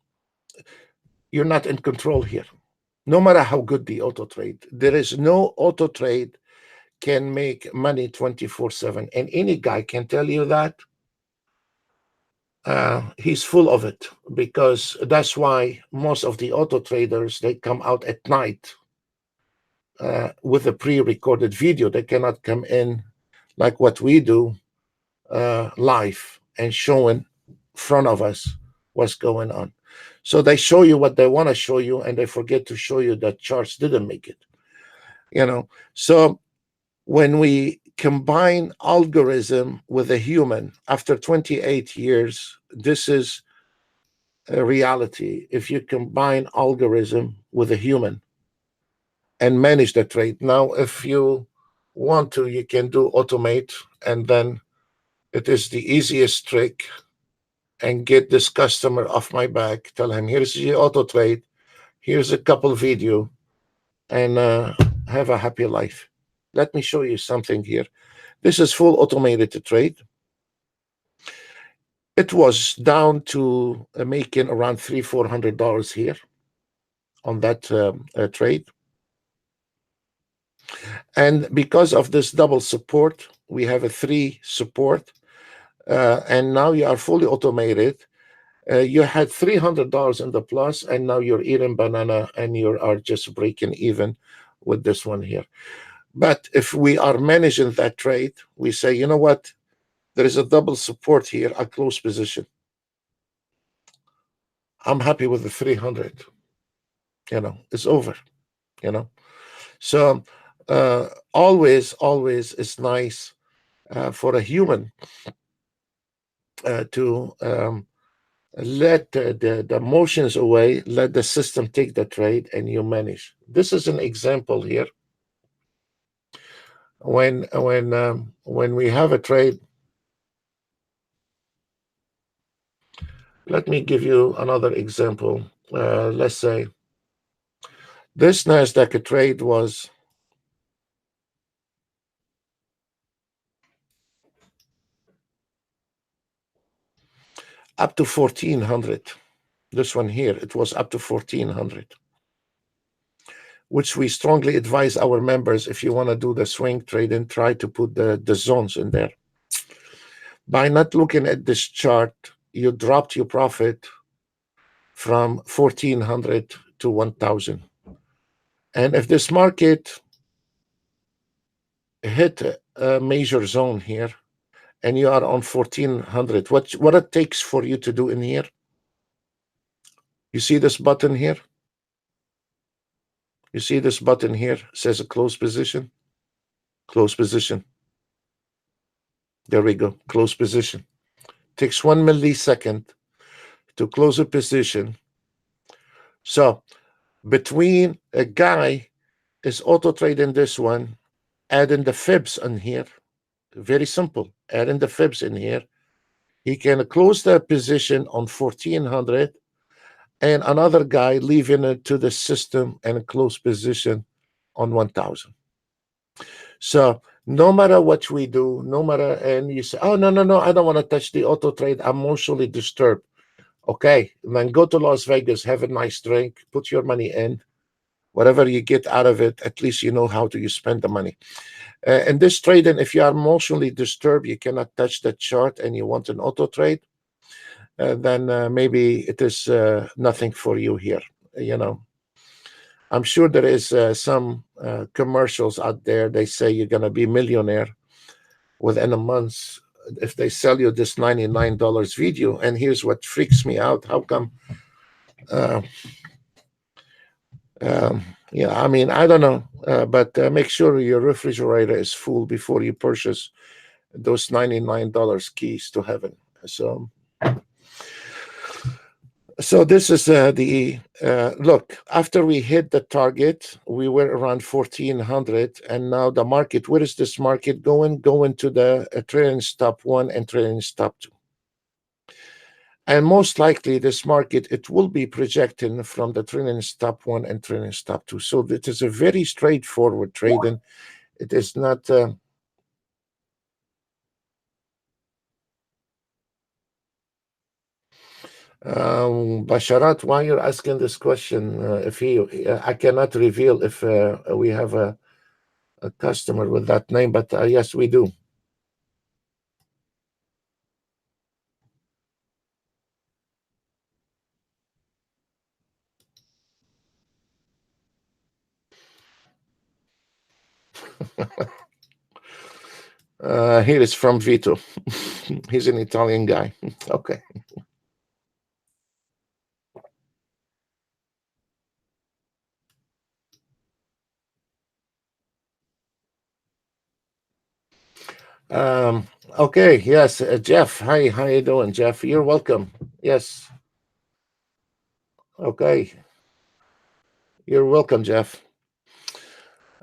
you're not in control here. No matter how good the auto trade, there is no auto trade can make money 24/7, and any guy can tell you that. He's full of it, because that's why most of the auto traders, they come out at night with a pre-recorded video. They cannot come in like what we do live and show in front of us what's going on. So they show you what they want to show you, and they forget to show you that charts didn't make it. So when we combine algorithm with a human after 28 years, this is a reality. If you combine algorithm with a human and manage the trade. Now, if you want to, you can do automate, and then it is the easiest trick, and get this customer off my back. Tell him, here's the auto trade, here's a couple video, and have a happy life. Let me show you something here. This is full automated trade. It was down to making around $300-400 here on that trade. And because of this double support, we have a 3 support, and now you are fully automated. You had $300 in the plus, and now you're eating banana, and you are just breaking even with this one here. But if we are managing that trade, we say, you know what? There is a double support here, a close position. I'm happy with the 300. It's over. So always it's nice for a human to let the emotions away, let the system take the trade, and you manage. This is an example here. When we have a trade, let me give you another example. Let's say this Nasdaq trade was up to 1400. This one here, it was up to 1400, which we strongly advise our members, if you want to do the swing trade, and try to put the zones in there. By not looking at this chart, you dropped your profit from 1400 to 1000. And if this market hit a major zone here, and you are on 1400, what it takes for you to do in here? You see this button here? You see this button here says a close position? Close position. There we go, close position. Takes 1 millisecond to close a position. So between a guy is auto trading this one, adding the fibs in here, very simple, adding the fibs in here, he can close the position on 1400, and another guy leaving it to the system and close position on 1000. So no matter what we do, no matter, and you say, oh, no, I don't want to touch the auto trade, I'm emotionally disturbed. Okay, then go to Las Vegas, have a nice drink, put your money in. Whatever you get out of it, at least you know how to spend the money. In this trading, if you are emotionally disturbed, you cannot touch that chart, and you want an auto trade, then maybe it is nothing for you here. I'm sure there is some commercials out there. They say you're going to be millionaire within a month if they sell you this $99 video. And here's what freaks me out. How come? I mean, I don't know, but make sure your refrigerator is full before you purchase those $99 keys to heaven. So this is the look. After we hit the target, we were around 1400, and now the market. Where is this market going? Going to the trailing stop 1 and trailing stop 2. And most likely, this market, it will be projecting from the trailing stop 1 and trailing stop 2. So it is a very straightforward trading. It is not. Basharat, why you're asking this question? If I cannot reveal if we have a customer with that name, but yes, we do. Here is from Vito. He's an Italian guy. Okay. Um, okay. Yes, Jeff. Hi. How you doing, Jeff? You're welcome. Yes. Okay. You're welcome, Jeff.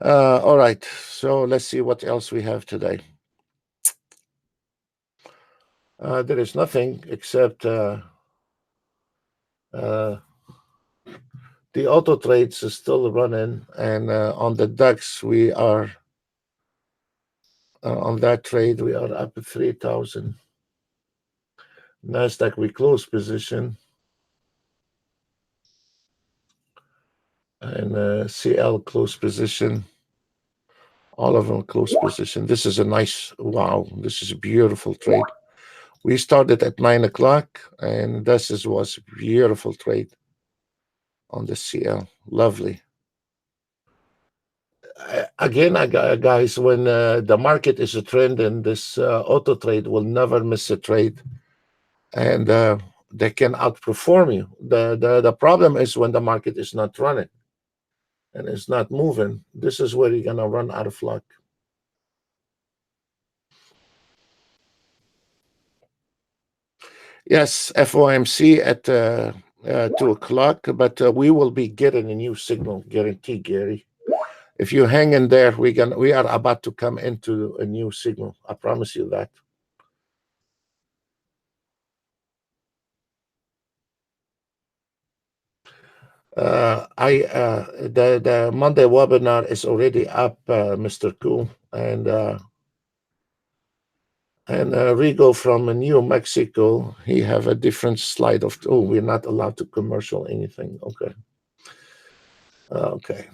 All right. So let's see what else we have today. There is nothing except uh, the auto trades is still running, and on the DAX we are on that trade we are up at 3,000. Nasdaq we close position, and CL close position. All of them close position. This is a nice, wow, this is a beautiful trade. We started at 9 o'clock, and was a beautiful trade on the CL. Lovely. Again, guys, when the market is a trend, and this auto trade will never miss a trade, and they can outperform you. The problem is when the market is not running and it's not moving. This is where you're gonna run out of luck. Yes, FOMC at 2 o'clock, but we will be getting a new signal, guarantee, Gary. If you hang in there, we are about to come into a new signal. I promise you that. The Monday webinar is already up, Mr. Cool, and Rigo from New Mexico. He have a different slide of. Oh, we're not allowed to commercial anything. Okay. Okay.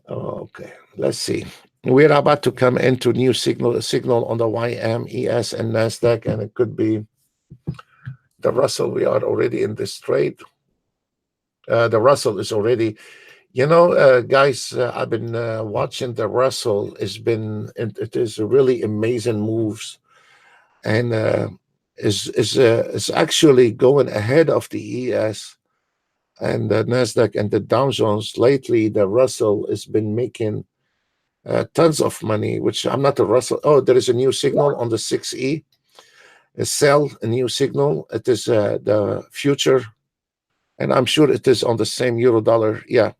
Okay. Let's see. We're about to come into new signal on the YMES and Nasdaq, and it could be the Russell. We are already in this trade. The Russell is already. Guys, I've been watching the Russell. It is really amazing moves, and is actually going ahead of the ES and the Nasdaq and the Dow Jones. Lately, the Russell has been making tons of money. Which I'm not a Russell. Oh, there is a new signal on the 6E. A new signal. It is the future, and I'm sure it is on the same euro dollar. Yeah.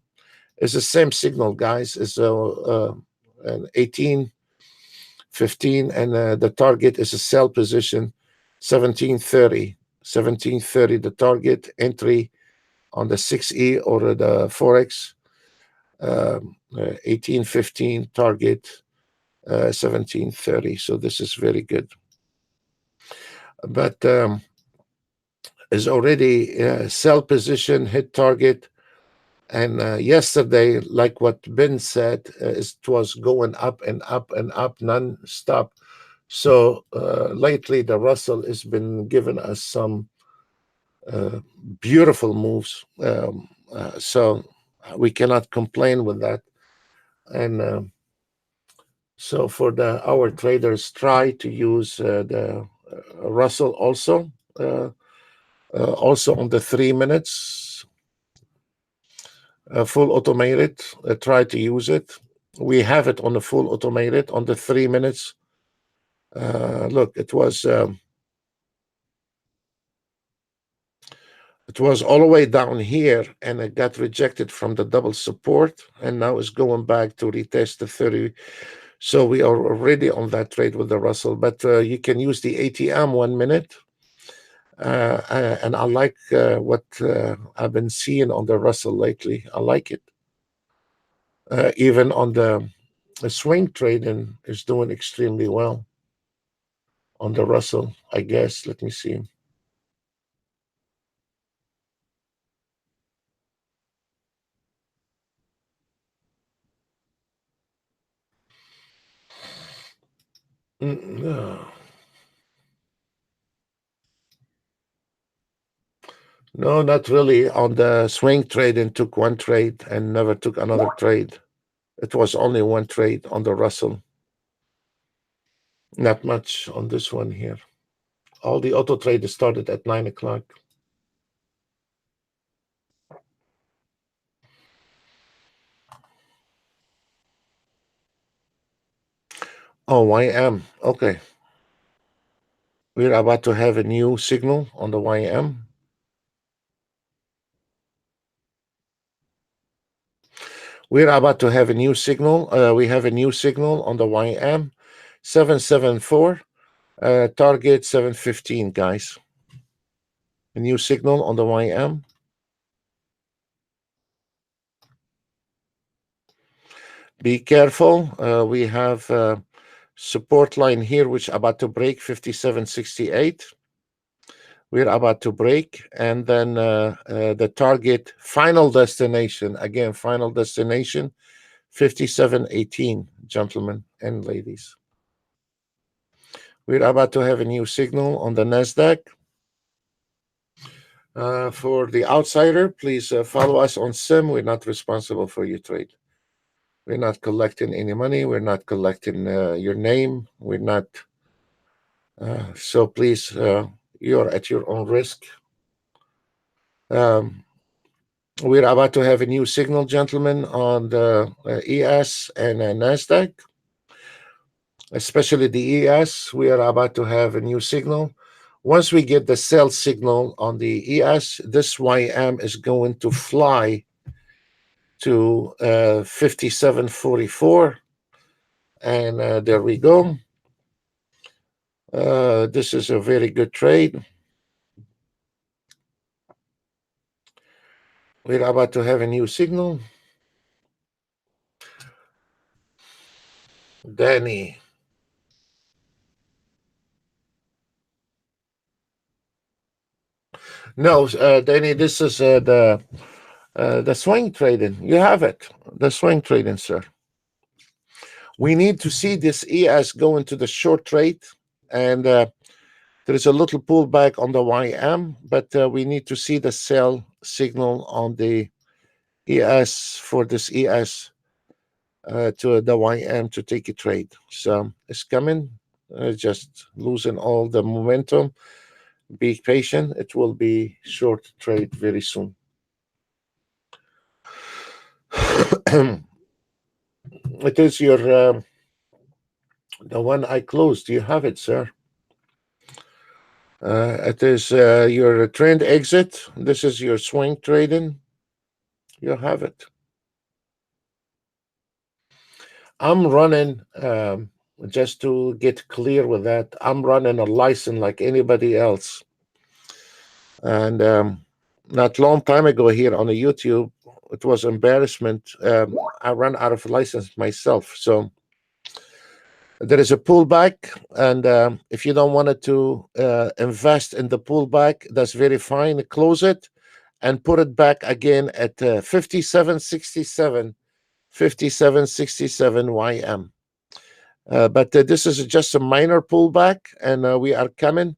It's the same signal, guys. It's an 18.15, and the target is a sell position, 17.30. 17.30, the target entry on the 6E or the Forex, 18.15 target, 17.30. So this is very good. But is already sell position, hit target. And yesterday, like what Ben said, it was going up and up and up non-stop. So lately, the Russell has been giving us some beautiful moves. So we cannot complain with that. And so for our traders, try to use the Russell also. Also on the 3 minutes. Full automated. Try to use it. We have it on the full automated on the 3 minutes. Look, it was all the way down here, and it got rejected from the double support, and now it's going back to retest the 30. So we are already on that trade with the Russell, but you can use the ATM 1 minute. And I like what I've been seeing on the Russell lately. I like it. Even on the swing trading is doing extremely well on the Russell, I guess. Let me see. No. No, not really. On the swing trade, and took one trade and never took another trade. It was only one trade on the Russell. Not much on this one here. All the auto trade started at 9 o'clock. Oh, YM. Okay. We're about to have a new signal on the YM. We're about to have a new signal. We have a new signal on the YM 774, target 715, guys. A new signal on the YM. Be careful. We have support line here, which about to break 5768. We're about to break, and then the target final destination, again, final destination 5718, gentlemen and ladies. We're about to have a new signal on the NASDAQ. For the outsider, please follow us on SIM. We're not responsible for your trade. We're not collecting any money. We're not collecting your name. We're not. So please, you're at your own risk. We're about to have a new signal, gentlemen, on the ES and NASDAQ, especially the ES. We are about to have a new signal. Once we get the sell signal on the ES, this YM is going to fly to 5744. And there we go. This is a very good trade. We're about to have a new signal. Danny. No, Danny, this is the swing trading. You have it. The swing trading, sir. We need to see this ES go into the short trade, and there is a little pullback on the YM, but we need to see the sell signal on the ES for this ES to the YM to take a trade. So it's coming, just losing all the momentum. Be patient. It will be short trade very soon. It is your the one I closed. You have it, sir. It is your trend exit. This is your swing trading. You have it. I'm running, just to get clear with that, I'm running a license like anybody else. And not long time ago here on the YouTube, it was embarrassment. I ran out of license myself. So there is a pullback, and if you don't want to invest in the pullback, that's very fine. Close it and put it back again at 5767, 5767 YM. But this is just a minor pullback, and we are coming.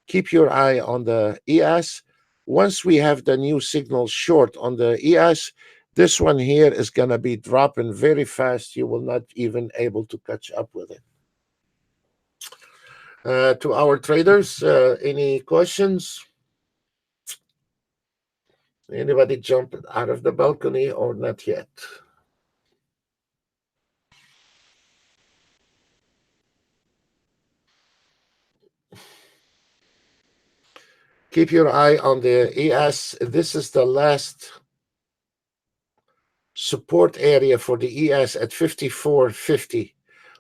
Keep your eye on the ES. Once we have the new signal short on the ES, this one here is going to be dropping very fast. You will not even able to catch up with it. To our traders, any questions? Anybody jump out of the balcony or not yet? Keep your eye on the ES. This is the last support area for the ES at 54.50.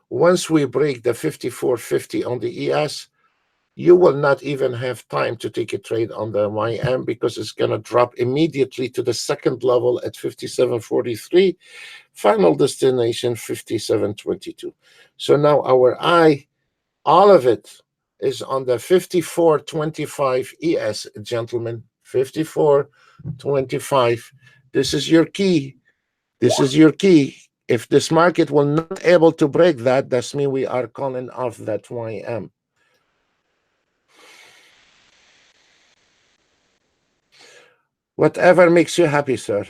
Once we break the 54.50 on the ES, you will not even have time to take a trade on the YM because it's going to drop immediately to the second level at 57.43. Final destination 57.22. So now our eye, all of it is on the 54.25 ES, gentlemen. 54.25. This is your key. This is your key. If this market will not able to break that, that's mean we are calling off that YM. Whatever makes you happy, sir.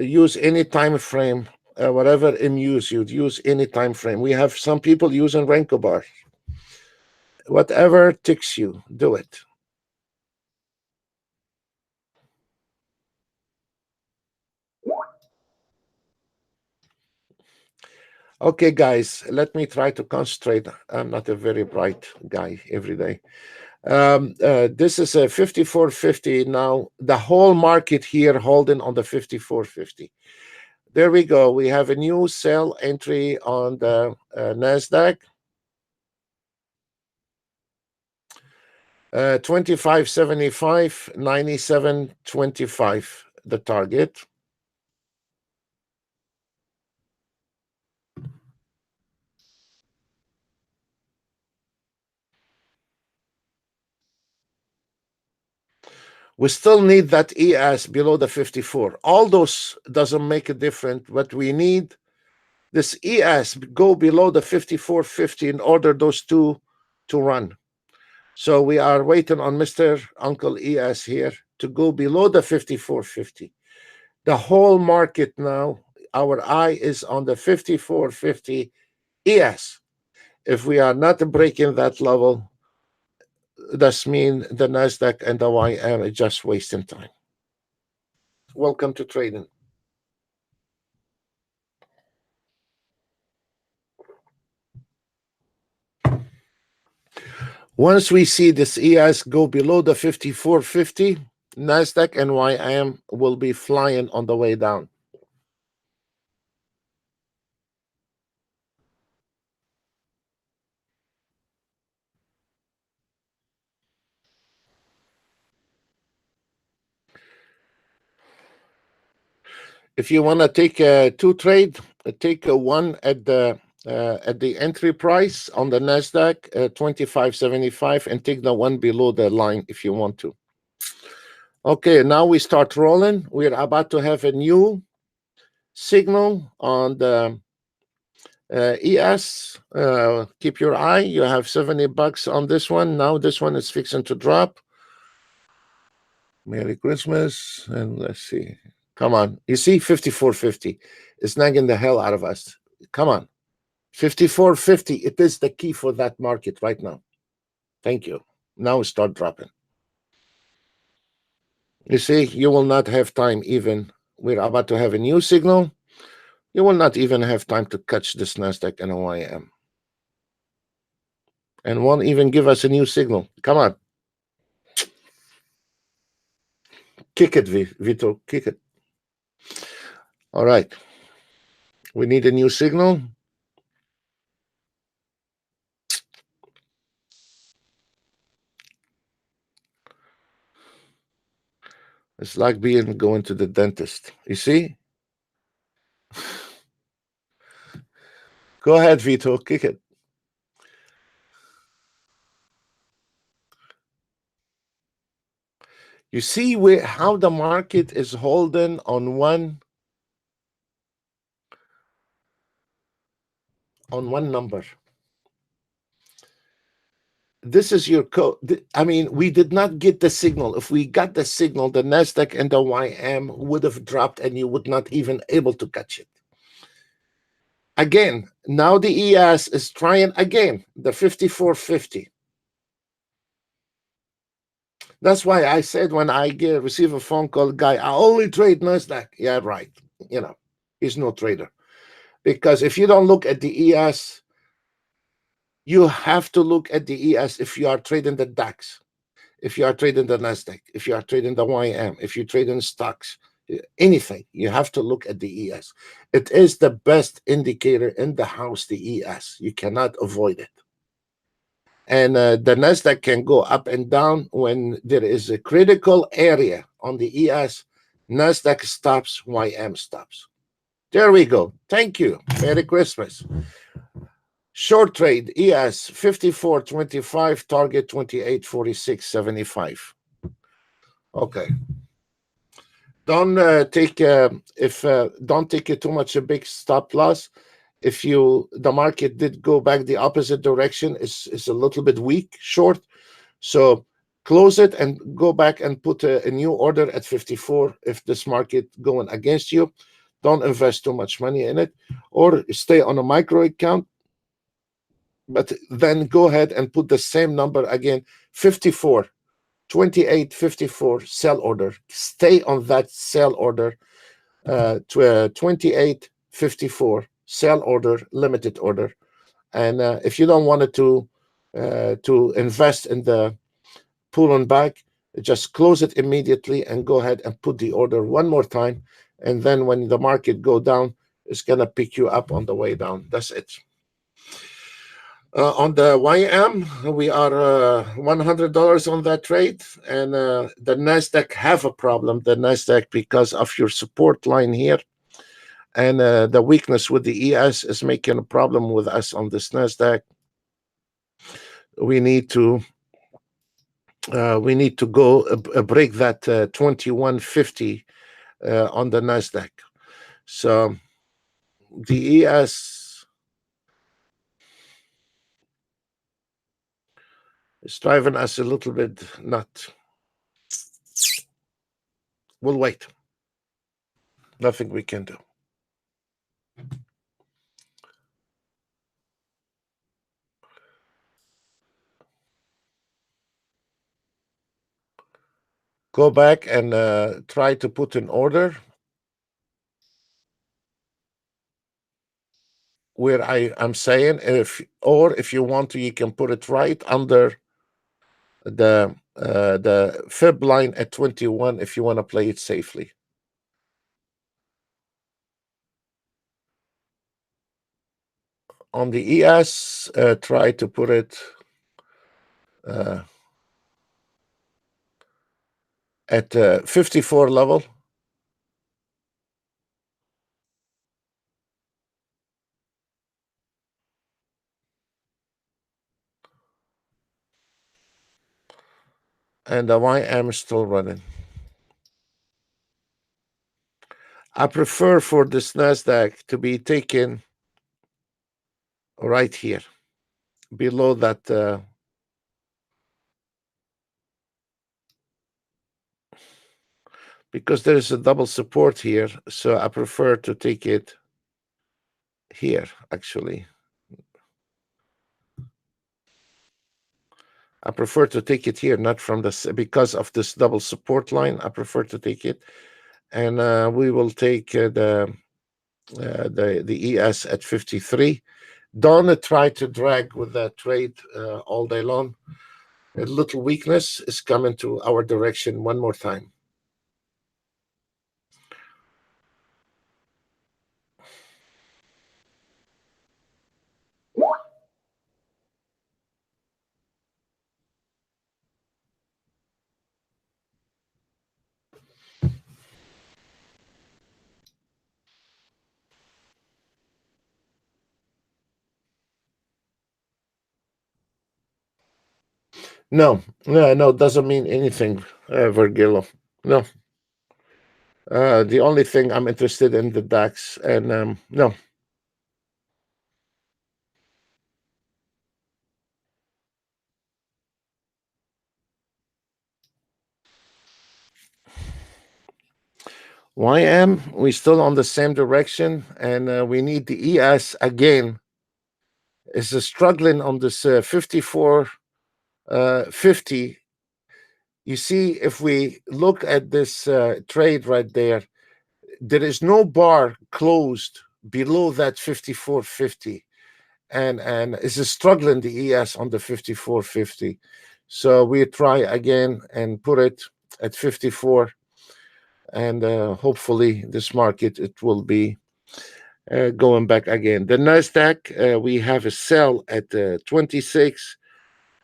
Use any time frame, whatever amuse you. Use any time frame. We have some people using Renko bar. Whatever ticks you, do it. Okay, guys, let me try to concentrate. I'm not a very bright guy every day. This is a 54.50 now. The whole market here holding on the 54.50. There we go. We have a new sell entry on the NASDAQ. 25.75, 97.25, the target. We still need that ES below the 54. All those doesn't make a difference, but we need this ES go below the 54.50 in order those two to run. So we are waiting on Mr. Uncle ES here to go below the 54.50. The whole market now, our eye is on the 54.50 ES. If we are not breaking that level, that's mean the NASDAQ and the YM are just wasting time. Welcome to trading. Once we see this ES go below the 54.50, NASDAQ and YM will be flying on the way down. If you want to take two trade, take one at the entry price on the NASDAQ, 25.75, and take the one below the line if you want to. Okay, now we start rolling. We're about to have a new signal on the ES. Keep your eye. You have $70 on this one. Now this one is fixing to drop. Merry Christmas. And let's see. Come on. You see 54.50. It's nagging the hell out of us. Come on. 54.50. It is the key for that market right now. Thank you. Now start dropping. You see, you will not have time even. We're about to have a new signal. You will not even have time to catch this NASDAQ and OIM. And won't even give us a new signal. Come on. Kick it, Vito. Kick it. All right. We need a new signal. It's like going to the dentist. You see? Go ahead, Vito. Kick it. You see how the market is holding on one number. This is your code. I mean, we did not get the signal. If we got the signal, the NASDAQ and the YM would have dropped and you would not even able to catch it. Again, now the ES is trying again, the 54.50. That's why I said when I receive a phone call, guy, I only trade NASDAQ. Yeah, right. You know, he's no trader. Because if you don't look at the ES, you have to look at the ES if you are trading the DAX, if you are trading the NASDAQ, if you are trading the YM, if you trade in stocks, anything, you have to look at the ES. It is the best indicator in the house, the ES. You cannot avoid it. And the NASDAQ can go up and down when there is a critical area on the ES. NASDAQ stops, YM stops. There we go. Thank you. Merry Christmas. Short trade, ES 54.25, target 28.46.75. Okay. Don't take don't take too much a big stop loss. If the market did go back the opposite direction, is a little bit weak, short. So close it and go back and put a new order at 54 if this market going against you. Don't invest too much money in it, or stay on a micro account, but then go ahead and put the same number again, 54, 28, 54, sell order. Stay on that sell order, 28, 54, sell order, limited order. And if you don't want it to invest in the pull on back, just close it immediately and go ahead and put the order one more time. And then when the market go down, it's going to pick you up on the way down. That's it. On the YM, we are $100 on that trade. And the NASDAQ have a problem. The NASDAQ, because of your support line here, and the weakness with the ES is making a problem with us on this NASDAQ. We need to go break that 2150 on the NASDAQ. So the ES is driving us a little bit nuts. We'll wait. Nothing we can do. Go back and try to put an order where I'm saying, if you want to, you can put it right under the fib line at 21 if you want to play it safely. On the ES, try to put it at 54 level. And the YM is still running. I prefer for this NASDAQ to be taken right here, below that because there is a double support here, so I prefer to take it here, actually. I prefer to take it here, not from this, because of this double support line. I prefer to take it, and we will take the ES at 53. Don't try to drag with that trade all day long. A little weakness is coming to our direction one more time. No, doesn't mean anything, Virgilio. No. The only thing I'm interested in the DAX, and no. YM, we still on the same direction, and we need the ES again. Is struggling on this 54 50. You see, if we look at this trade right there, there is no bar closed below that 54.50, and is struggling the ES on the 54.50. So we try again and put it at 54, and hopefully this market, it will be going back again. The NASDAQ, we have a sell at 26,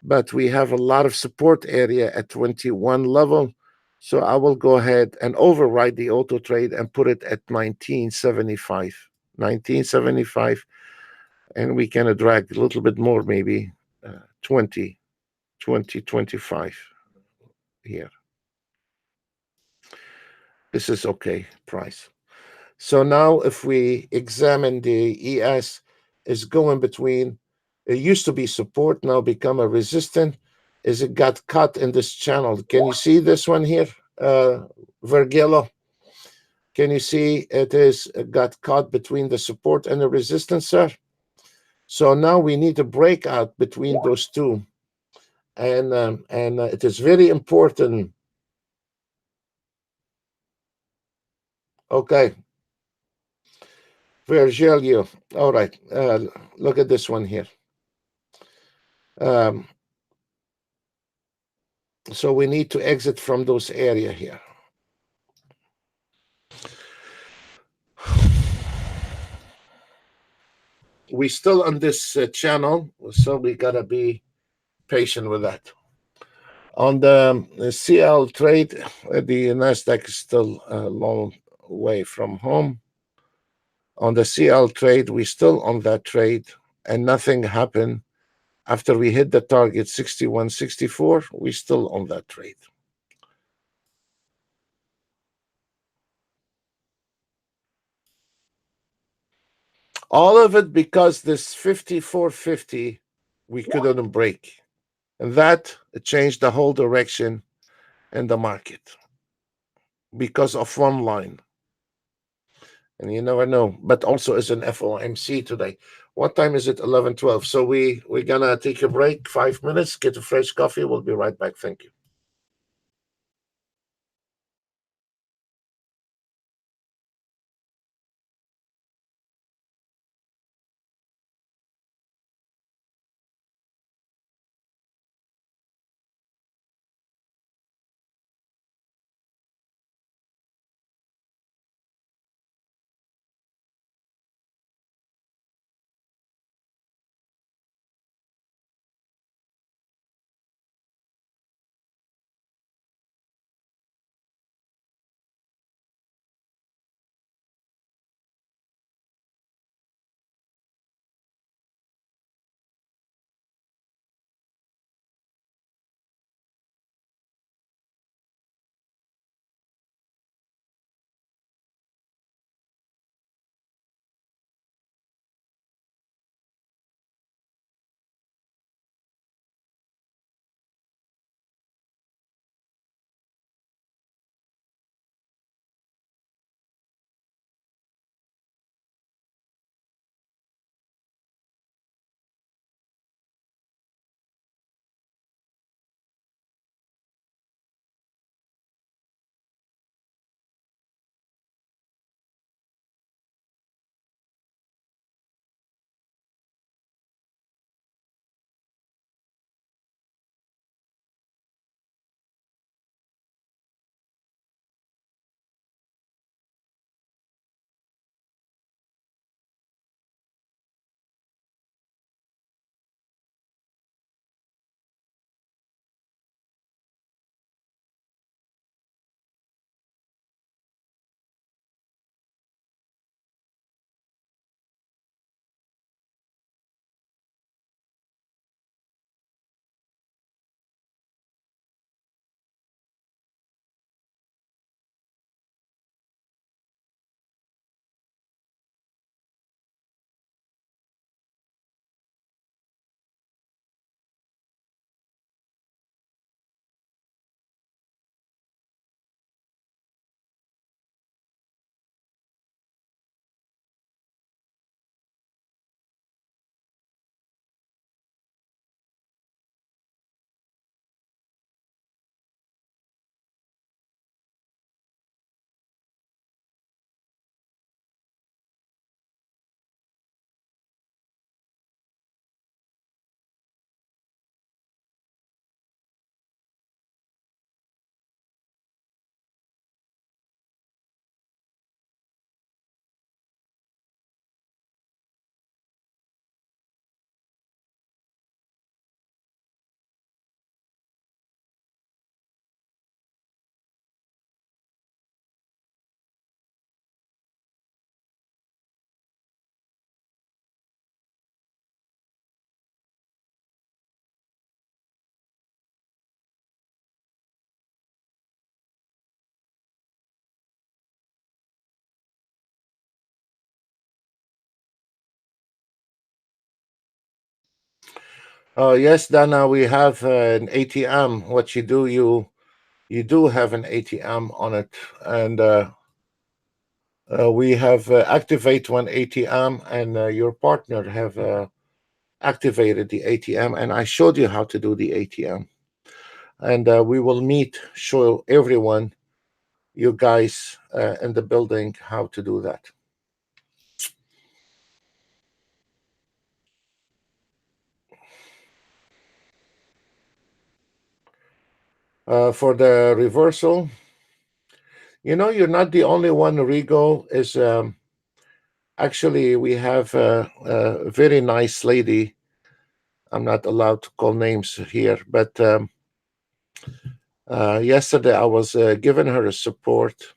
but we have a lot of support area at 21 level. So I will go ahead and override the auto trade and put it at 1975. 1975, and we can drag a little bit more, maybe 20, 25 here. This is okay price. So now if we examine the ES, is going between, it used to be support, now become a resistance. is it got cut in this channel. Can you see this one here, Vergillo? Can you see it is got caught between the support and the resistance, sir? So now we need a breakout between those two, and it is very important. Okay, Virgilio. All right, look at this one here. So we need to exit from those area here. We still on this channel, so we gotta be patient with that. On the CL trade, the Nasdaq is still a long way from home. On the CL trade, we still on that trade, and nothing happened. After we hit the target 61.64, we still on that trade. All of it because this 54.50 we couldn't break. And that changed the whole direction in the market because of one line. And you never know. But also is an FOMC today. What time is it? 11:12. So we're gonna take a break, 5 minutes, get a fresh coffee. We'll be right back. Thank you. Yes, Dana, we have an ATM. What you do, you do have an ATM on it, and we have activate one ATM, and your partner have activated the ATM, and I showed you how to do the ATM, and we will meet, show everyone, you guys in the building, how to do that. For the reversal, you're not the only one. Rigo is actually, we have a very nice lady. I'm not allowed to call names here, but yesterday I was giving her a support,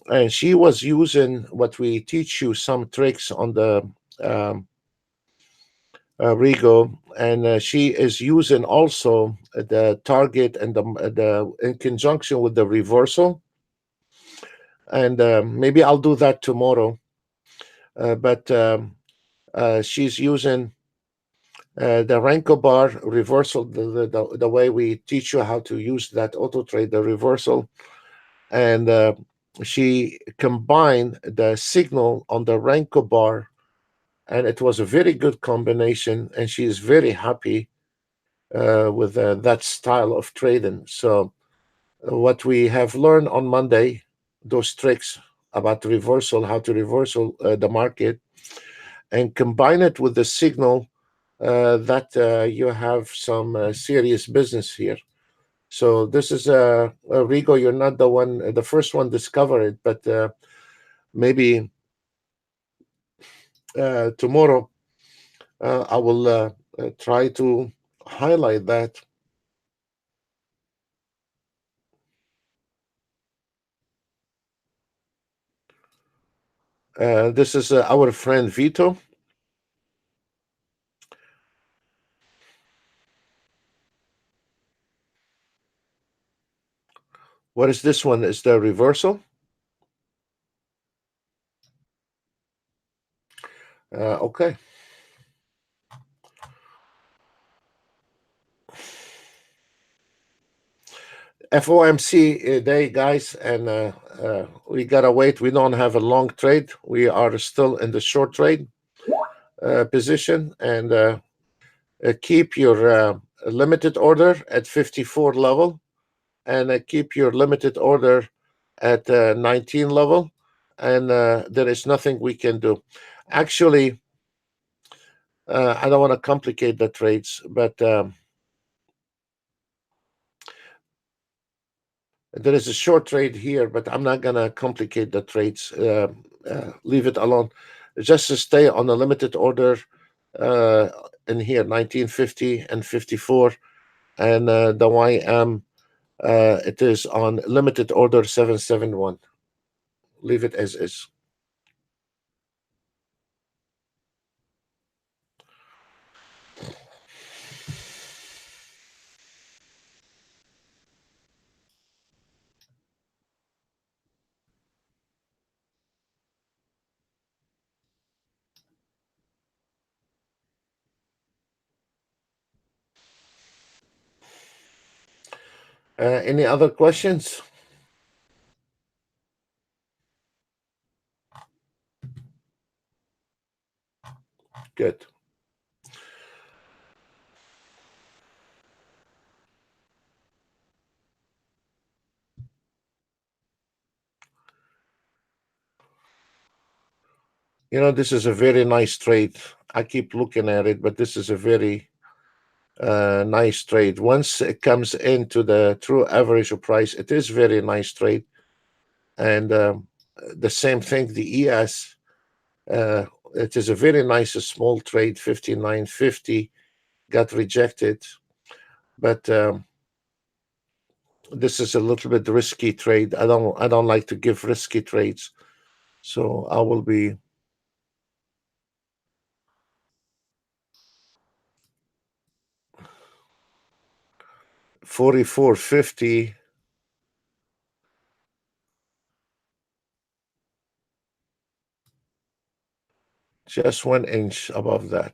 and she was using what we teach you, some tricks on the um, Rigo, and she is using also the target and the in conjunction with the reversal, and maybe I'll do that tomorrow. But she's using the Renko bar reversal, the way we teach you how to use that auto trade, the reversal, and she combined the signal on the Renko bar, and it was a very good combination, and she is very happy with that style of trading. So what we have learned on Monday, those tricks about reversal, how to reversal the market, and combine it with the signal that you have some serious business here. So this is Rigo. You're not the first one discover it, but maybe tomorrow I will try to highlight that. This is our friend Vito. What is this one? Is the reversal? Okay. FOMC day, guys, and we gotta wait. We don't have a long trade. We are still in the short trade position, and keep your limited order at 54 level, and keep your limited order at 19 level, and there is nothing we can do. Actually, I don't want to complicate the trades, but there is a short trade here, but I'm not going to complicate the trades. Leave it alone. Just to stay on a limited order uh, in here, 1950 and 54, and the YM, it is on limited order 771. Leave it as is. Any other questions? Good. This is a very nice trade. I keep looking at it, but this is a very nice trade. Once it comes into the true average of price, it is very nice trade. And the same thing, the ES, it is a very nice small trade, 59.50, got rejected. But this is a little bit risky trade. I don't like to give risky trades. So I will be 44.50, just 1 inch above that.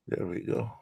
There we go.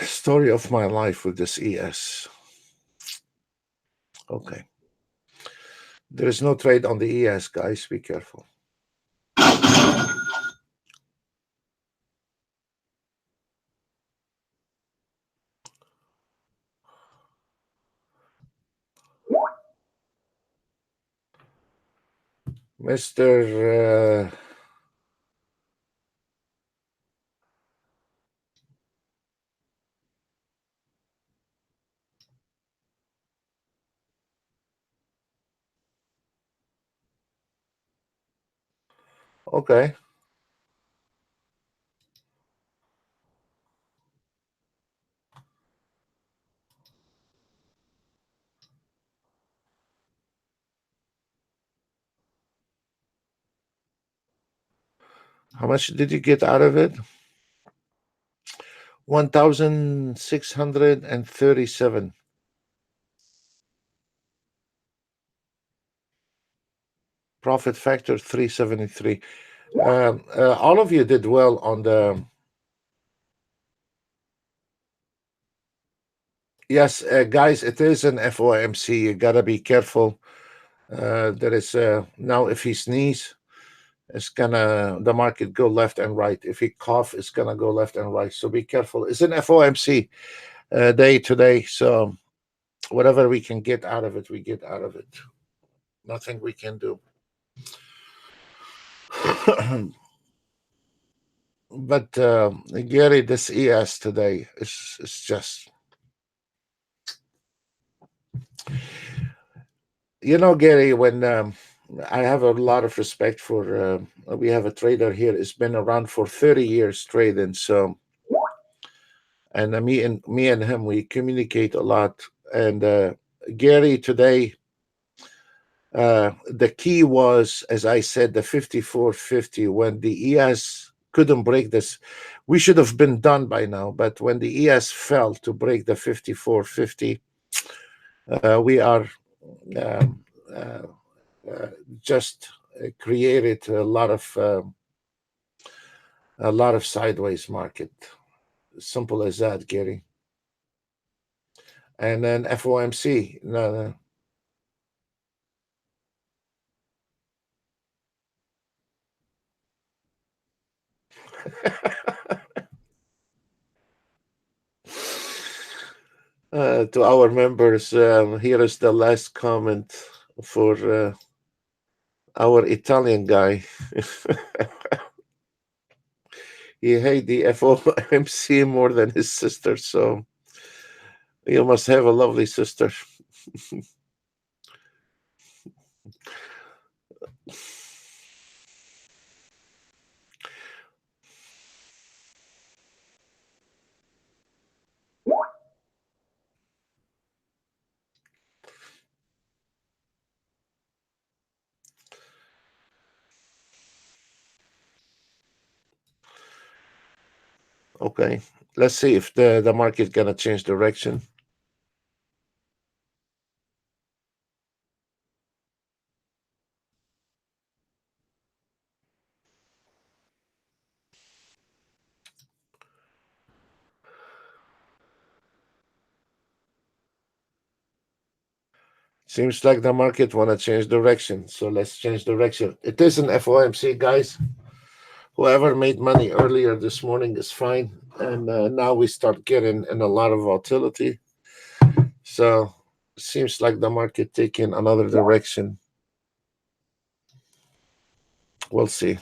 Story of my life with this ES. Okay. There is no trade on the ES, guys. Be careful. Mr. Okay. How much did you get out of it? 1,637. Profit factor 373. All of you did well on the. Yes, guys, it is an FOMC. You gotta be careful. There is now if he sneeze, it's gonna the market go left and right. If he cough, it's gonna go left and right. So be careful. It's an FOMC day today. So whatever we can get out of it, we get out of it. Nothing we can do. But Gary, this ES today is just, Gary, when I have a lot of respect for, we have a trader here. It's been around for 30 years trading. So, and me and him, we communicate a lot. And Gary, today, the key was, as I said, the 54.50 when the ES couldn't break this. We should have been done by now, but when the ES fell to break the 54.50, we are um, uh, just created a lot of sideways market. Simple as that, Gary. And then FOMC. No. To our members, here is the last comment for our Italian guy. He hates the FOMC more than his sister, so you must have a lovely sister. Okay, let's see if the market gonna change direction. Seems like the market want to change direction, so let's change direction. It is an FOMC, guys. Whoever made money earlier this morning is fine, and now we start getting in a lot of volatility. So seems like the market taking another direction. We'll see.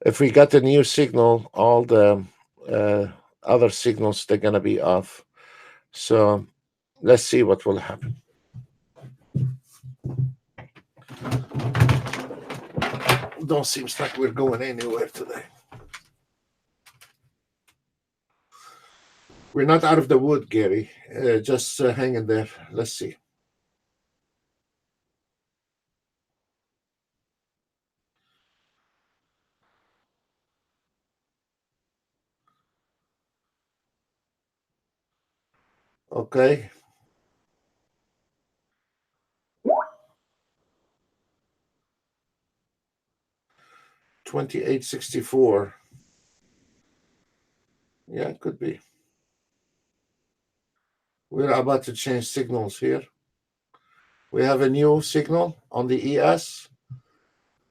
If we got a new signal, all the uh, other signals they're gonna be off. So let's see what will happen. Don't seems like we're going anywhere today. We're not out of the wood, Gary. Just hang in there. Let's see. Okay. 2864. Yeah, it could be. We're about to change signals here. We have a new signal on the ES.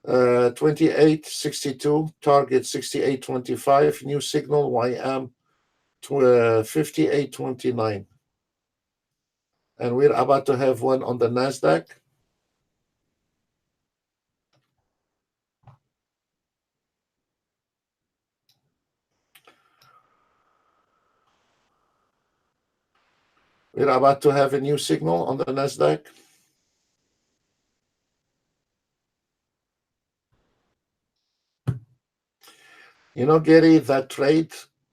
2862, target 6825, new signal YM 5829. And we're about to have one on the NASDAQ. We're about to have a new signal on the NASDAQ. You know, Gary, that trade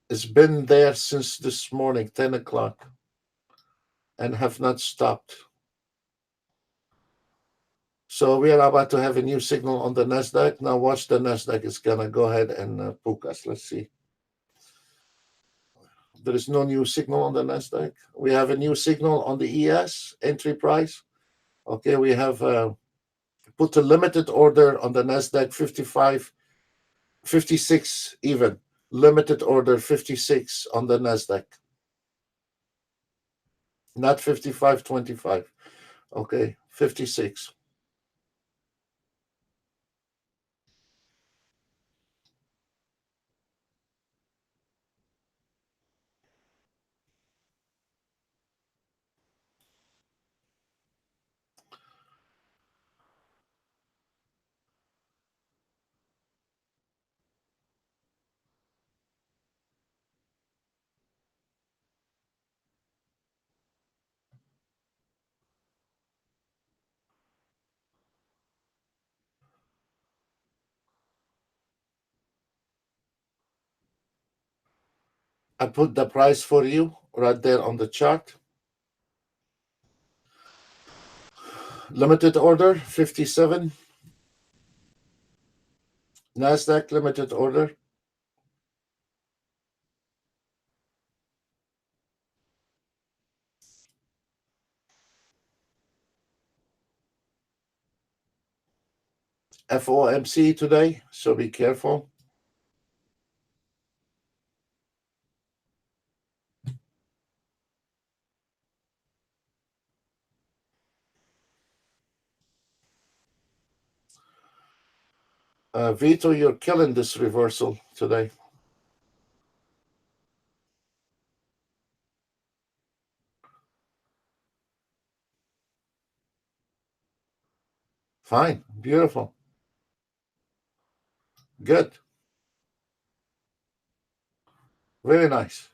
has been there since this morning, 10 o'clock, and have not stopped. So we are about to have a new signal on the NASDAQ. Now watch the NASDAQ is going to go ahead and poke us. Let's see. There is no new signal on the NASDAQ. We have a new signal on the ES, entry price. Okay, we have put a limited order on the NASDAQ 55, 56 even. Limited order 56 on the NASDAQ. Not 55.25. Okay, 56. I put the price for you right there on the chart. Limited order 57. NASDAQ limited order. FOMC today, so be careful. Vito, you're killing this reversal today. Fine, beautiful, good, very nice.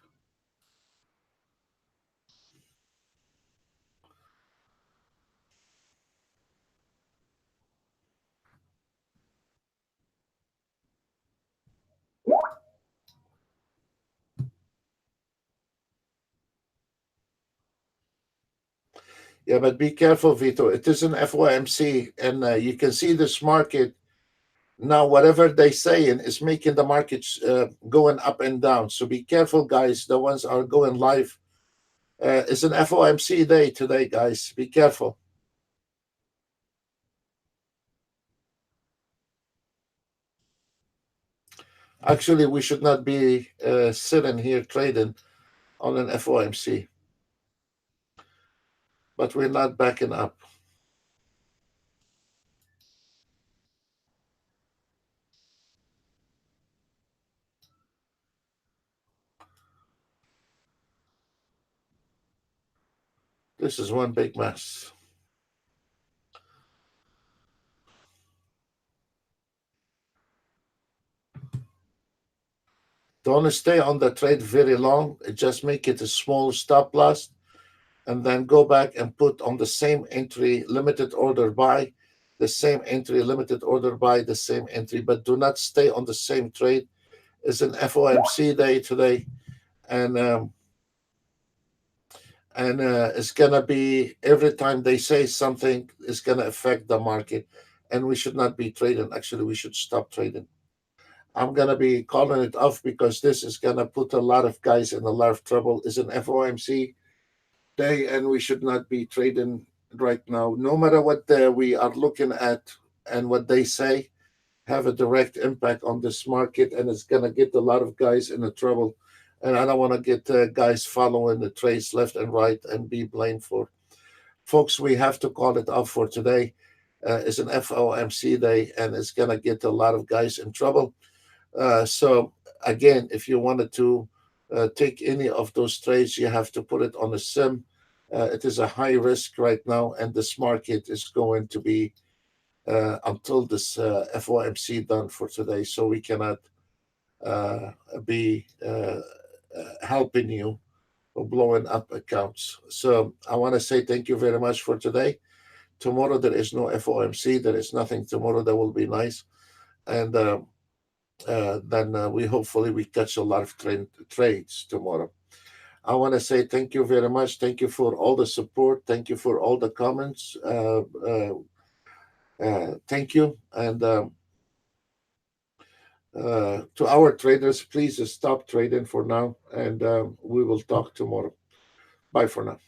Yeah, but be careful, Vito. It is an FOMC, and you can see this market Now, whatever they saying is making the markets going up and down. So be careful, guys. The ones are going live. It's an FOMC day today, guys. Be careful. Actually, we should not be sitting here trading on an FOMC, but we're not backing up. This is one big mess. Don't stay on the trade very long. Just make it a small stop loss and then go back and put on the same entry limited order buy, the same entry limited order buy, the same entry, but do not stay on the same trade. It's an FOMC day today, and it's gonna be every time they say something, it's gonna affect the market, and we should not be trading. Actually, we should stop trading. I'm gonna be calling it off because this is gonna put a lot of guys in a lot of trouble. It's an FOMC day, and we should not be trading right now. No matter what we are looking at and what they say, have a direct impact on this market, and it's gonna get a lot of guys in the trouble. And I don't want to get guys following the trades left and right and be blamed for. Folks, we have to call it off for today. It's an FOMC day, and it's gonna get a lot of guys in trouble. So again, if you wanted to take any of those trades, you have to put it on a sim. It is a high risk right now, and this market is going to be until this FOMC done for today. So we cannot uh, be helping you or blowing up accounts. So I want to say thank you very much for today. Tomorrow there is no FOMC. There is nothing tomorrow. That will be nice, and then we hopefully we catch a lot of trades tomorrow. I want to say thank you very much. Thank you for all the support. Thank you for all the comments. Thank you. And to our traders, please stop trading for now, and we will talk tomorrow. Bye for now.